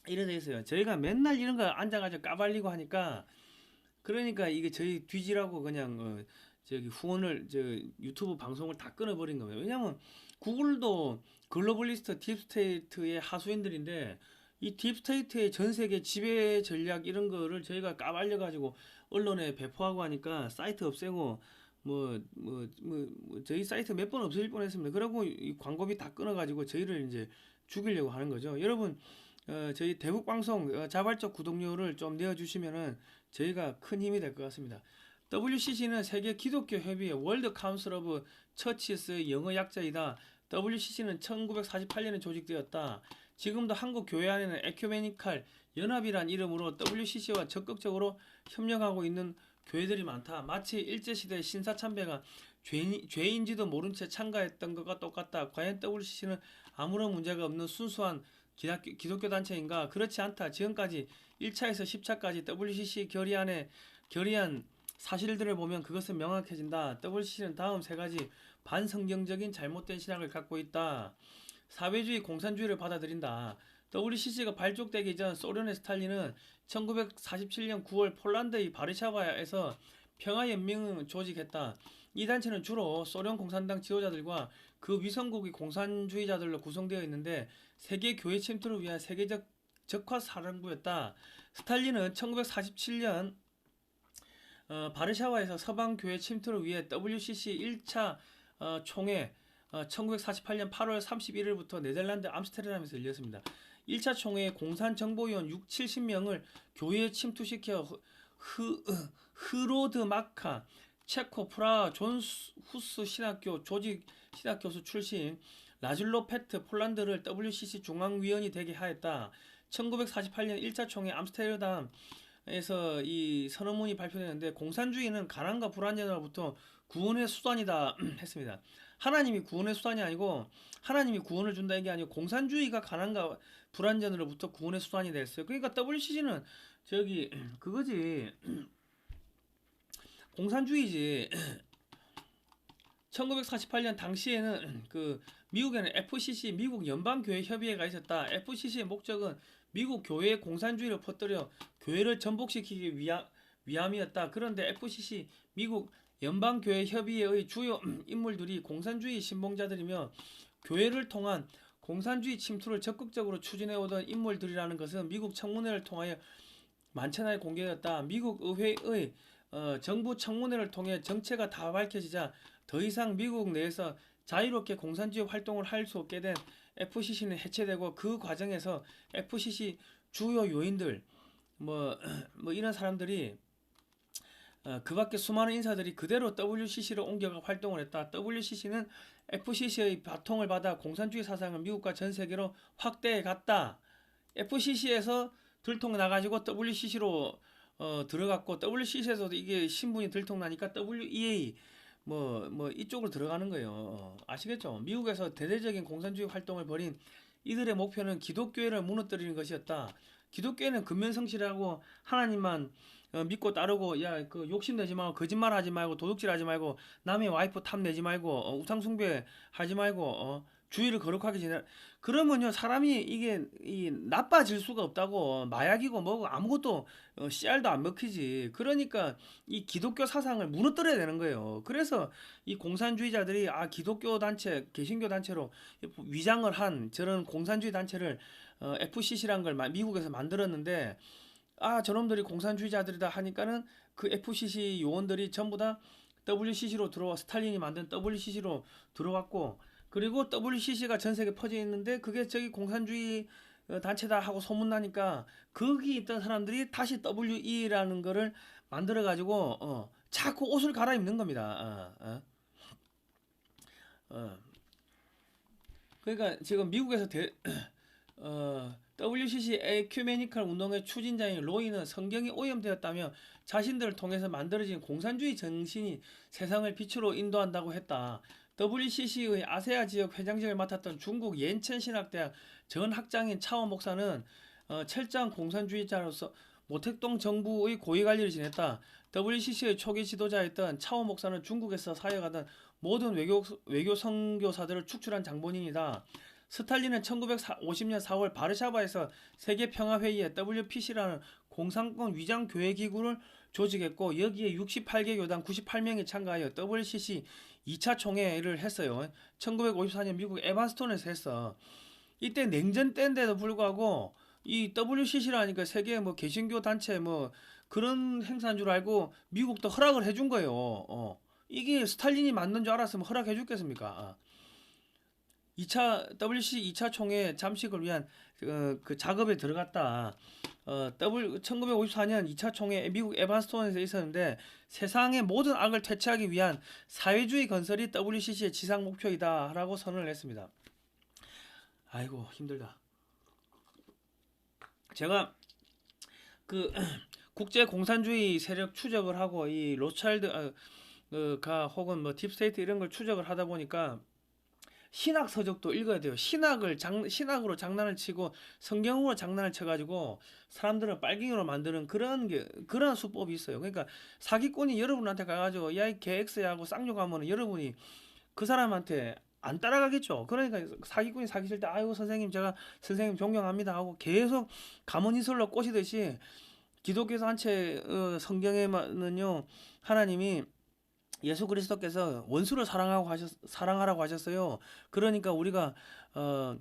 이래 돼 있어요. 저희가 맨날 이런 거 앉아가지고 까발리고 하니까 그러니까 이게 저희 뒤지라고 그냥 저기 후원을 유튜브 방송을 다 끊어버린 겁니다. 왜냐면 구글도 글로벌리스트 딥스테이트의 하수인들인데 이 딥스테이트의 전 세계 지배 전략 이런 거를 저희가 까발려 가지고 언론에 배포하고 하니까 사이트 없애고 저희 사이트 몇 번 없어질 뻔했습니다. 그러고 이 광고비 다 끊어가지고 저희를 이제 죽이려고 하는 거죠. 여러분 저희 대북 방송 자발적 구독료를 좀 내어주시면은 저희가 큰 힘이 될 것 같습니다. WCC는 세계 기독교 협의회 월드 카운슬 오브 처치스의 영어 약자이다. WCC는 1948년에 조직되었다. 지금도 한국 교회 안에는 에큐메니칼 연합이란 이름으로 WCC와 적극적으로 협력하고 있는 교회들이 많다. 마치 일제시대 신사참배가 죄인지도 모른 채 참가했던 것과 똑같다. 과연 WCC는 아무런 문제가 없는 순수한 기독교 단체인가? 그렇지 않다. 지금까지 1차에서 10차까지 WCC 결의안 사실들을 보면 그것은 명확해진다. WCC는 다음 세 가지 반성경적인 잘못된 신학을 갖고 있다. 사회주의, 공산주의를 받아들인다. WCC가 발족되기 전 소련의 스탈린은 1947년 9월 폴란드의 바르샤바에서 평화연맹을 조직했다. 이 단체는 주로 소련 공산당 지도자들과 그 위성국의 공산주의자들로 구성되어 있는데 세계 교회 침투를 위한 세계적 적화 사령부였다. 스탈린은 1947년 바르샤바에서 서방 교회 침투를 위해 WCC 1차 총회 1948년 8월 31일부터 네덜란드 암스테르담에서 열렸습니다. 1차 총회에 공산정보위원 6, 70명을 교회에 침투시켜 흐로드마카, 체코, 프라하 존 후스 신학교 조직 신학교수 출신 라즐로 페트 폴란드를 WCC 중앙위원이 되게 하였다. 1948년 1차 총회 암스테르담에서 이 선언문이 발표되는데 공산주의는 가난과 불안전으로부터 구원의 수단이다 했습니다. 하나님이 구원의 수단이 아니고 하나님이 구원을 준다 이게 아니고 공산주의가 가난과 불안전으로부터 구원의 수단이 됐어요. 그러니까 WCC는 저기 그거지 공산주의지. 1948년 당시에는 그 미국에는 FCC 미국 연방교회 협의회가 있었다. FCC의 목적은 미국 교회의 공산주의를 퍼뜨려 교회를 전복시키기 위함이었다. 그런데 FCC 미국 연방교회 협의회의 주요 인물들이 공산주의 신봉자들이며 교회를 통한 공산주의 침투를 적극적으로 추진해오던 인물들이라는 것은 미국 청문회를 통하여 만천하에 공개되었다. 미국 의회의 정부 청문회를 통해 정체가 다 밝혀지자 더 이상 미국 내에서 자유롭게 공산주의 활동을 할 수 없게 된 FCC는 해체되고 그 과정에서 FCC 주요 요인들 뭐 이런 사람들이 그 밖에 수많은 인사들이 그대로 WCC로 옮겨가 활동을 했다. WCC는 FCC의 바통을 받아 공산주의 사상을 미국과 전 세계로 확대해 갔다. FCC에서 들통 나가지고 WCC로 들어갔고 WCC에서도 이게 신분이 들통나니까 WEA 뭐 이쪽으로 들어가는 거예요. 아시겠죠? 미국에서 대대적인 공산주의 활동을 벌인 이들의 목표는 기독교회를 무너뜨리는 것이었다. 기독교회는 근면성실하고 하나님만 믿고 따르고 야 그 욕심내지 말고 거짓말하지 말고 도둑질하지 말고 남의 와이프 탐내지 말고 우상 숭배하지 말고 주의를 거룩하게 지내. 그러면요 사람이 이게 나빠질 수가 없다고. 마약이고 뭐고 아무것도 씨알도 안 먹히지. 그러니까 이 기독교 사상을 무너뜨려야 되는 거예요. 그래서 이 공산주의자들이 기독교 단체 개신교 단체로 위장을 한 저런 공산주의 단체를 FCC란 걸 미국에서 만들었는데 저놈들이 공산주의자들이다 하니까는 그 FCC 요원들이 전부 다 WCC로 들어와 스탈린이 만든 WCC로 들어왔고 그리고 WCC가 전 세계에 퍼져 있는데 그게 저기 공산주의 단체다 하고 소문나니까 거기 있던 사람들이 다시 WE라는 거를 만들어 가지고 자꾸 옷을 갈아입는 겁니다. 그러니까 지금 미국에서 WCC 에큐메니컬 운동의 추진자인 로이는 성경이 오염되었다며 자신들을 통해서 만들어진 공산주의 정신이 세상을 빛으로 인도한다고 했다. WCC의 아세아 지역 회장직을 맡았던 중국 옌첸신학대학 전 학장인 차오 목사는 철저한 공산주의자로서 모택동 정부의 고위관리를 지냈다. WCC의 초기 지도자였던 차오 목사는 중국에서 사역하던 모든 외교 선교사들을 축출한 장본인이다. 스탈린은 1950년 4월 바르샤바에서 세계평화회의에 WPC라는 공산권 위장교회기구를 조직했고 여기에 68개 교단 98명이 참가하여 WCC 2차 총회를 했어요. 1954년 미국 에반스톤에서 했어. 이때 냉전 때인데도 불구하고 이 WCC라니까 세계 뭐 개신교 단체 뭐 그런 행사인 줄 알고 미국도 허락을 해준 거예요. 이게 스탈린이 만든 줄 알았으면 허락해 줬겠습니까? 2차 총회 잠식을 위한 그 작업에 들어갔다. 1954년 2차 총회 미국 에반스톤에서 있었는데 세상의 모든 악을 퇴치하기 위한 사회주의 건설이 WCC의 지상 목표이다라고 선언을 했습니다. 아이고 힘들다. 제가 그 국제 공산주의 세력 추적을 하고 이 로차일드 가 혹은 뭐 딥스테이트 이런 걸 추적을 하다 보니까 신학 서적도 읽어야 돼요. 신학으로 장난을 치고 성경으로 장난을 쳐가지고 사람들을 빨갱이로 만드는 그런 수법이 있어요. 그러니까 사기꾼이 여러분한테 가가지고 야 이 개 X야 하고 쌍욕하면 여러분이 그 사람한테 안 따라가겠죠. 그러니까 사기꾼이 사기칠 때 아이고 선생님 제가 선생님 존경합니다 하고 계속 가모니설로 꼬시듯이 기독교에서 한 채 성경에는요 하나님이 예수 그리스도께서 원수를 사랑하라고 하셨어요. 그러니까 우리가 어,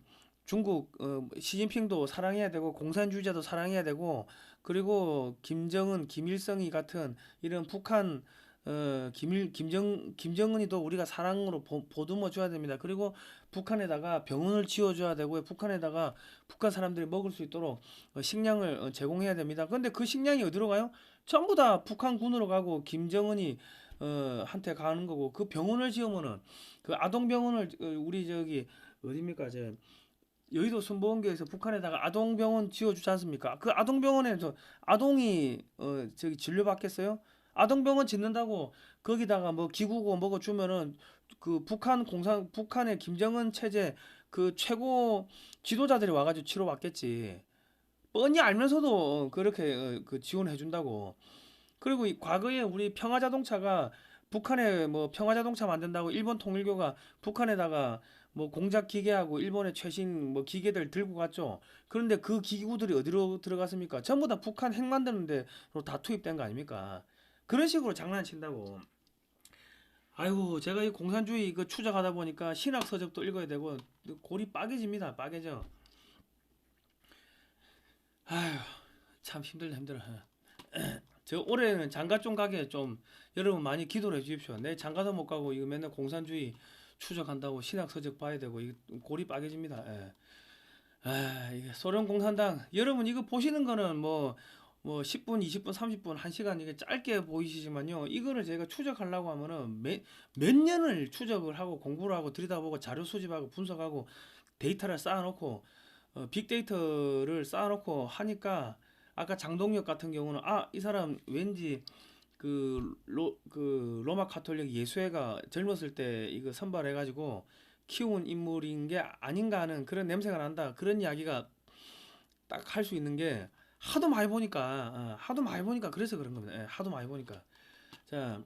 중국 시진핑도 사랑해야 되고 공산주의자도 사랑해야 되고 그리고 김정은, 김일성이 같은 이런 북한 김정은이도 우리가 사랑으로 보듬어 줘야 됩니다. 그리고 북한에다가 병원을 지어 줘야 되고요. 북한에다가 북한 사람들이 먹을 수 있도록 식량을 제공해야 됩니다. 그런데 그 식량이 어디로 가요? 전부 다 북한군으로 가고 김정은이 한테 가는 거고 그 병원을 지으면은 그 아동병원을 우리 저기 어디입니까? 저 여의도 순복음교에서 북한에다가 아동병원 지어주지 않습니까? 그 아동병원에서 아동이 저기 진료받겠어요? 아동병원 짓는다고 거기다가 뭐 기구고 뭐고 주면은 그 북한의 김정은 체제 그 최고 지도자들이 와가지고 치료받겠지. 뻔히 알면서도 그렇게 그 지원해 준다고. 그리고 과거에 우리 평화자동차가 북한에 뭐 평화자동차 만든다고 일본 통일교가 북한에다가 뭐 공작 기계하고 일본의 최신 뭐 기계들 들고 갔죠. 그런데 그 기구들이 어디로 들어갔습니까? 전부 다 북한 핵 만드는 데로 다 투입된 거 아닙니까? 그런 식으로 장난친다고. 아이고 제가 이 공산주의 그 추적하다 보니까 신학 서적도 읽어야 되고 골이 빠개집니다. 빠개져. 아휴 참 힘들다 힘들어. 저 올해는 장가 좀 가게 좀 여러분 많이 기도를 해주십시오. 내 장가도 못 가고 이거 맨날 공산주의 추적한다고 신학 서적 봐야 되고 이 골이 빠개집니다. 예. 아, 이게 소련 공산당 여러분 이거 보시는 거는 뭐 10분, 20분, 30분, 1시간 이게 짧게 보이시지만요. 이거를 제가 추적하려고 하면은 몇 년을 추적을 하고 공부를 하고 들여다보고 자료 수집하고 분석하고 데이터를 쌓아놓고 빅데이터를 쌓아놓고 하니까 아까 장동혁 같은 경우는 이 사람 왠지 그 로마 가톨릭 예수회가 젊었을 때 이거 선발해가지고 키운 인물인 게 아닌가 하는 그런 냄새가 난다. 그런 이야기가 딱 할 수 있는 게 하도 많이 보니까 그래서 그런 겁니다. 예, 하도 많이 보니까. 자,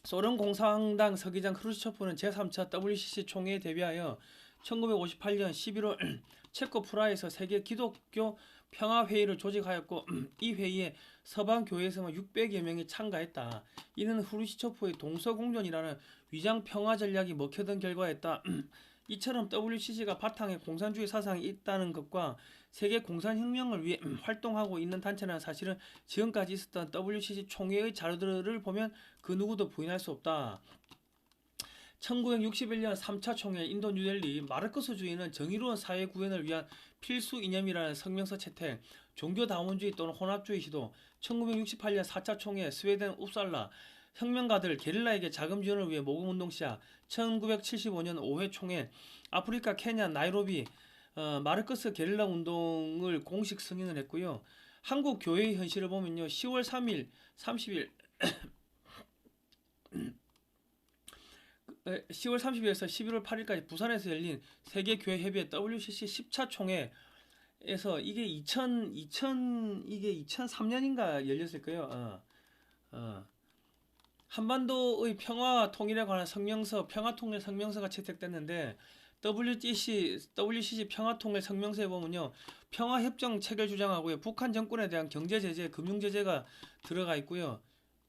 소련 공산당 서기장 크루스초프는 제3차 WCC 총회에 대비하여 1958년 11월 체코 프라하에서 세계 기독교 평화회의를 조직하였고 이 회의에 서방 교회에서만 600여 명이 참가했다. 이는 후르시초프의 동서공존이라는 위장 평화 전략이 먹혀든 결과였다. 이처럼 WCC가 바탕에 공산주의 사상이 있다는 것과 세계 공산혁명을 위해 활동하고 있는 단체라는 사실은 지금까지 있었던 WCC 총회의 자료들을 보면 그 누구도 부인할 수 없다. 1961년 3차 총회 인도 뉴델리 마르크스주의는 정의로운 사회 구현을 위한 필수 이념이라는 성명서 채택, 종교다원주의 또는 혼합주의 시도, 1968년 4차 총회 스웨덴 웁살라, 혁명가들 게릴라에게 자금 지원을 위해 모금운동 시작, 1975년 5회 총회, 아프리카 케냐 나이로비 마르크스 게릴라 운동을 공식 승인을 했고요. 한국 교회의 현실을 보면요. 10월 3일, 30일 10월 30일에서 11월 8일까지 부산에서 열린 세계교회협의회 WCC 10차 총회에서 이게 2003년인가 열렸을 거예요. 한반도의 평화와 통일에 관한 평화통일 성명서가 채택됐는데 WCC 평화통일 성명서에 보면요. 평화협정 체결 주장하고요. 북한 정권에 대한 경제제재, 금융제재가 들어가 있고요.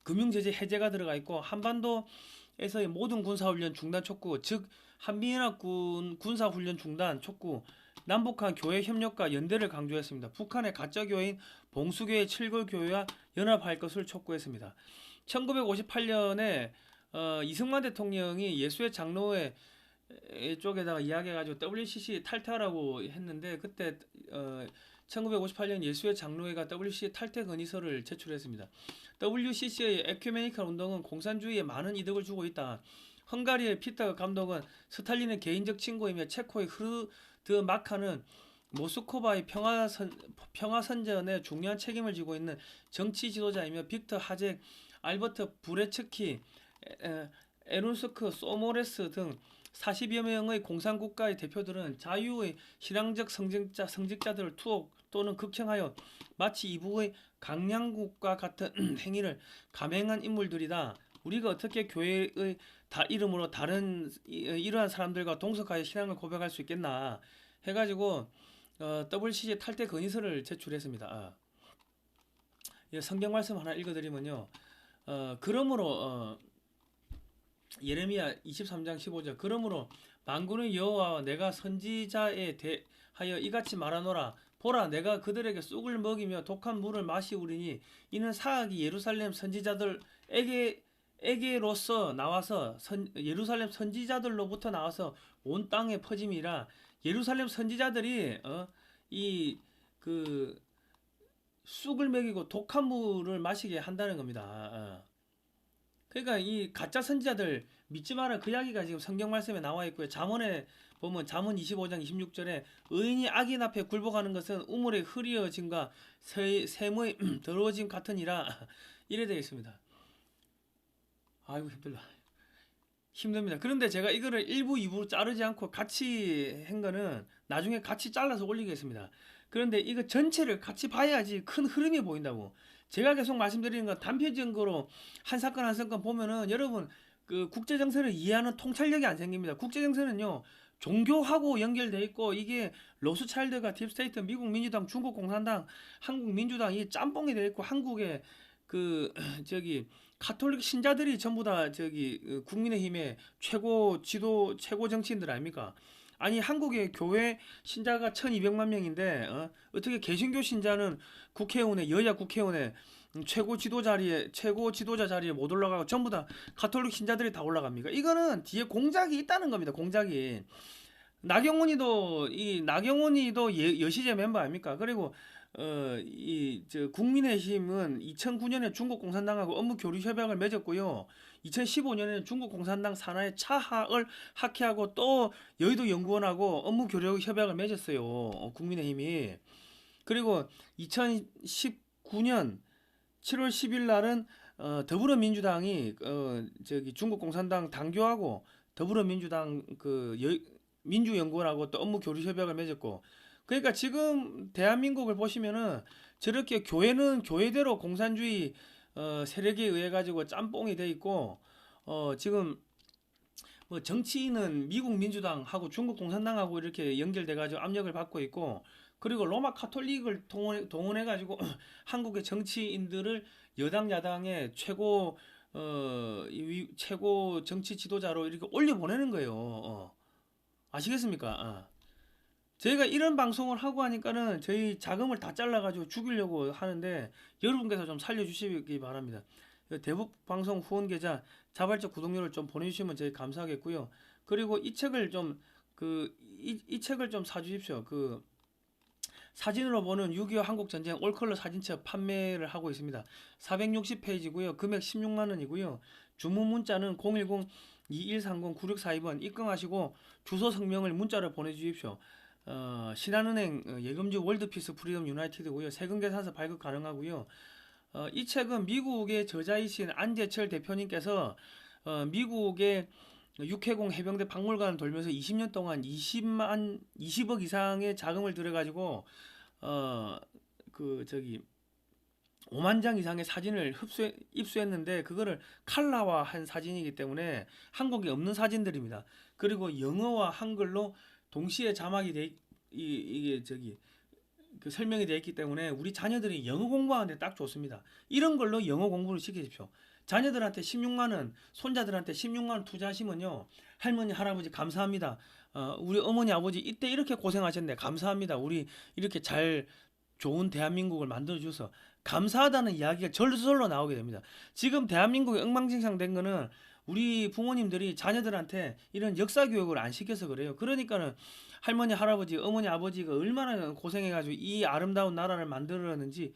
금융제재 해제가 들어가 있고 한반도에서의 모든 군사훈련 중단 촉구, 즉 한미연합군 군사훈련 중단 촉구, 남북한 교회 협력과 연대를 강조했습니다. 북한의 가짜교회인 봉수교회, 칠골교회와 연합할 것을 촉구했습니다. 1958년에 이승만 대통령이 예수의 장로회 쪽에다가 이야기해가지고 WCC 탈퇴하라고 했는데 그때 1958년 예수의 장로회가 WCC 탈퇴 건의서를 제출했습니다. WCC의 에큐메니컬 운동은 공산주의에 많은 이득을 주고 있다. 헝가리의 피터 감독은 스탈린의 개인적 친구이며 체코의 흐르드 마카는 모스크바의 평화선전에 중요한 책임을 지고 있는 정치 지도자이며 빅터 하젝, 알버트 브레츠키, 에룬스크 소모레스 등 40여 명의 공산국가의 대표들은 자유의 신앙적 성직자들을 투옥 또는 극형하여 마치 이북의 강량국과 같은 행위를 감행한 인물들이다. 우리가 어떻게 교회의 이름으로 다른 이러한 사람들과 동석하여 신앙을 고백할 수 있겠나 해가지고 WCC 탈퇴 건의서를 제출했습니다. 성경 말씀 하나 읽어드리면요. 그러므로 예레미야 23장 15절 그러므로 만군의 여호와와 내가 선지자에 대하여 이같이 말하노라. 보라, 내가 그들에게 쑥을 먹이며 독한 물을 마시우리니 이는 사악이 예루살렘 선지자들에게로서 나와서 예루살렘 선지자들로부터 나와서 온 땅에 퍼짐이라. 예루살렘 선지자들이 이 그 쑥을 먹이고 독한 물을 마시게 한다는 겁니다. 그러니까 이 가짜 선지자들 믿지 마라, 그 이야기가 지금 성경 말씀에 나와 있고요. 잠언에 보면 잠언 25장 26절에 의인이 악인 앞에 굴복하는 것은 우물의 흐리어짐과 샘의 더러워짐 같으니라 이래 되어 있습니다. 아이고 힘듭니다. 그런데 제가 이거를 1부 2부로 자르지 않고 같이 한 거는 나중에 같이 잘라서 올리겠습니다. 그런데 이거 전체를 같이 봐야지 큰 흐름이 보인다고. 제가 계속 말씀드리는 건 단편적으로 한 사건 한 사건 보면은 여러분 그 국제정세를 이해하는 통찰력이 안 생깁니다. 국제정세는요 종교하고 연결돼 있고 이게 로스차일드가 딥스테이트, 미국 민주당, 중국 공산당, 한국 민주당 이 짬뽕이 돼 있고 한국의 그 저기 가톨릭 신자들이 전부 다 저기 국민의힘의 최고 정치인들 아닙니까? 아니 한국의 교회 신자가 1200만 명인데 어떻게 개신교 신자는 여야 국회의원의 최고 지도자 자리에 못 올라가고 전부 다 가톨릭 신자들이 다 올라갑니까? 이거는 뒤에 공작이 있다는 겁니다. 공작이. 나경원이도 여시제 멤버 아닙니까? 그리고 국민의힘은 2009년에 중국 공산당하고 업무 교류 협약을 맺었고요. 2015년에는 중국 공산당 산하의 차하을 학회하고 또 여의도 연구원하고 업무 교류 협약을 맺었어요. 국민의힘이. 그리고 2019년 7월 10일 날은 더불어민주당이 중국 공산당 당교하고 더불어민주당 민주연구원하고 또 업무 교류 협약을 맺었고, 그러니까 지금 대한민국을 보시면은 저렇게 교회는 교회대로 공산주의 세력에 의해 가지고 짬뽕이 돼 있고 지금 뭐 정치인은 미국 민주당하고 중국 공산당하고 이렇게 연결돼 가지고 압력을 받고 있고, 그리고 로마 카톨릭을 동원해 가지고 한국의 정치인들을 여당 야당의 최고 정치 지도자로 이렇게 올려 보내는 거예요. 아시겠습니까? 저희가 이런 방송을 하고 하니까는 저희 자금을 다 잘라가지고 죽이려고 하는데 여러분께서 좀 살려주시기 바랍니다. 대북 방송 후원 계좌 자발적 구독료를 좀 보내주시면 저희 감사하겠고요. 그리고 이 책을 좀 사주십시오. 사진으로 보는 6.25 한국전쟁 올컬러 사진첩 판매를 하고 있습니다. 460페이지고요. 금액 16만 원이고요. 주문 문자는 010-2130-9642번 입금하시고 주소 성명을 문자로 보내주십시오. 신한은행 예금주 월드피스 프리덤 유나이티드고요. 세금 계산서 발급 가능하고요. 이 책은 미국의 저자이신 안재철 대표님께서 미국의 육해공 해병대 박물관을 돌면서 20년 동안 20억 이상의 자금을 들여가지고 5만 장 이상의 사진을 입수했는데 그거를 칼라화한 사진이기 때문에 한국에 없는 사진들입니다. 그리고 영어와 한글로 동시에 자막이 설명이 되어 있기 때문에 우리 자녀들이 영어 공부하는데 딱 좋습니다. 이런 걸로 영어 공부를 시키십시오. 자녀들한테 16만 원, 손자들한테 16만 원 투자하시면요. 할머니, 할아버지 감사합니다. 우리 어머니, 아버지 이때 이렇게 고생하셨네. 감사합니다. 우리 이렇게 좋은 대한민국을 만들어줘서 감사하다는 이야기가 절로 나오게 됩니다. 지금 대한민국이 엉망진창된 거는 우리 부모님들이 자녀들한테 이런 역사 교육을 안 시켜서 그래요. 그러니까는 할머니, 할아버지, 어머니, 아버지가 얼마나 고생해가지고 이 아름다운 나라를 만들었는지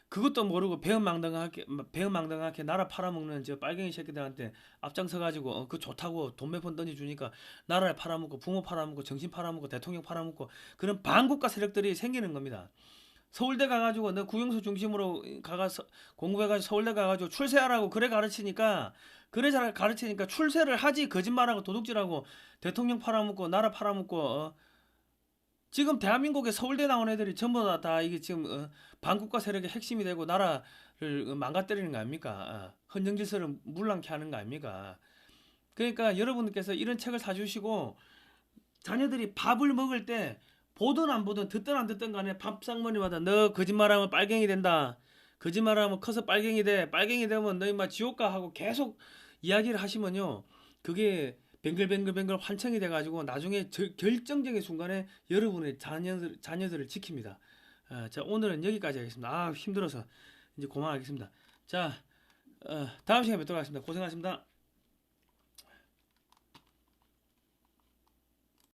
그것도 모르고 배은망덕하게 나라 팔아먹는 저 빨갱이 새끼들한테 앞장서가지고 그 좋다고 돈 몇 번 던져주니까 나라를 팔아먹고 부모 팔아먹고 정신 팔아먹고 대통령 팔아먹고 그런 반국가 세력들이 생기는 겁니다. 서울대 가가지고 너 국영수 중심으로 가서 공부해가지고 서울대 가가지고 출세하라고 그래 가르치니까 그래 잘 가르치니까 출세를 하지 거짓말하고 도둑질하고 대통령 팔아먹고 나라 팔아먹고 지금 대한민국에 서울대 나온 애들이 전부 다 이게 지금 반국가 세력의 핵심이 되고 나라를 망가뜨리는 거 아닙니까? 헌정질서를 물랑케 하는 거 아닙니까? 그러니까 여러분들께서 이런 책을 사주시고 자녀들이 밥을 먹을 때 보든 안 보든 듣든 안 듣든 간에 밥상머리마다 너 거짓말하면 빨갱이 된다. 거짓말하면 커서 빨갱이 돼. 빨갱이 되면 너 임마 지옥 가 하고 계속 이야기를 하시면요. 그게 뱅글뱅글뱅글 환청이 돼가지고 나중에 결정적인 순간에 여러분의 자녀들을 지킵니다. 자 오늘은 여기까지 하겠습니다. 힘들어서 이제 그만하겠습니다. 자 다음 시간에 뵙도록 하겠습니다. 고생하셨습니다.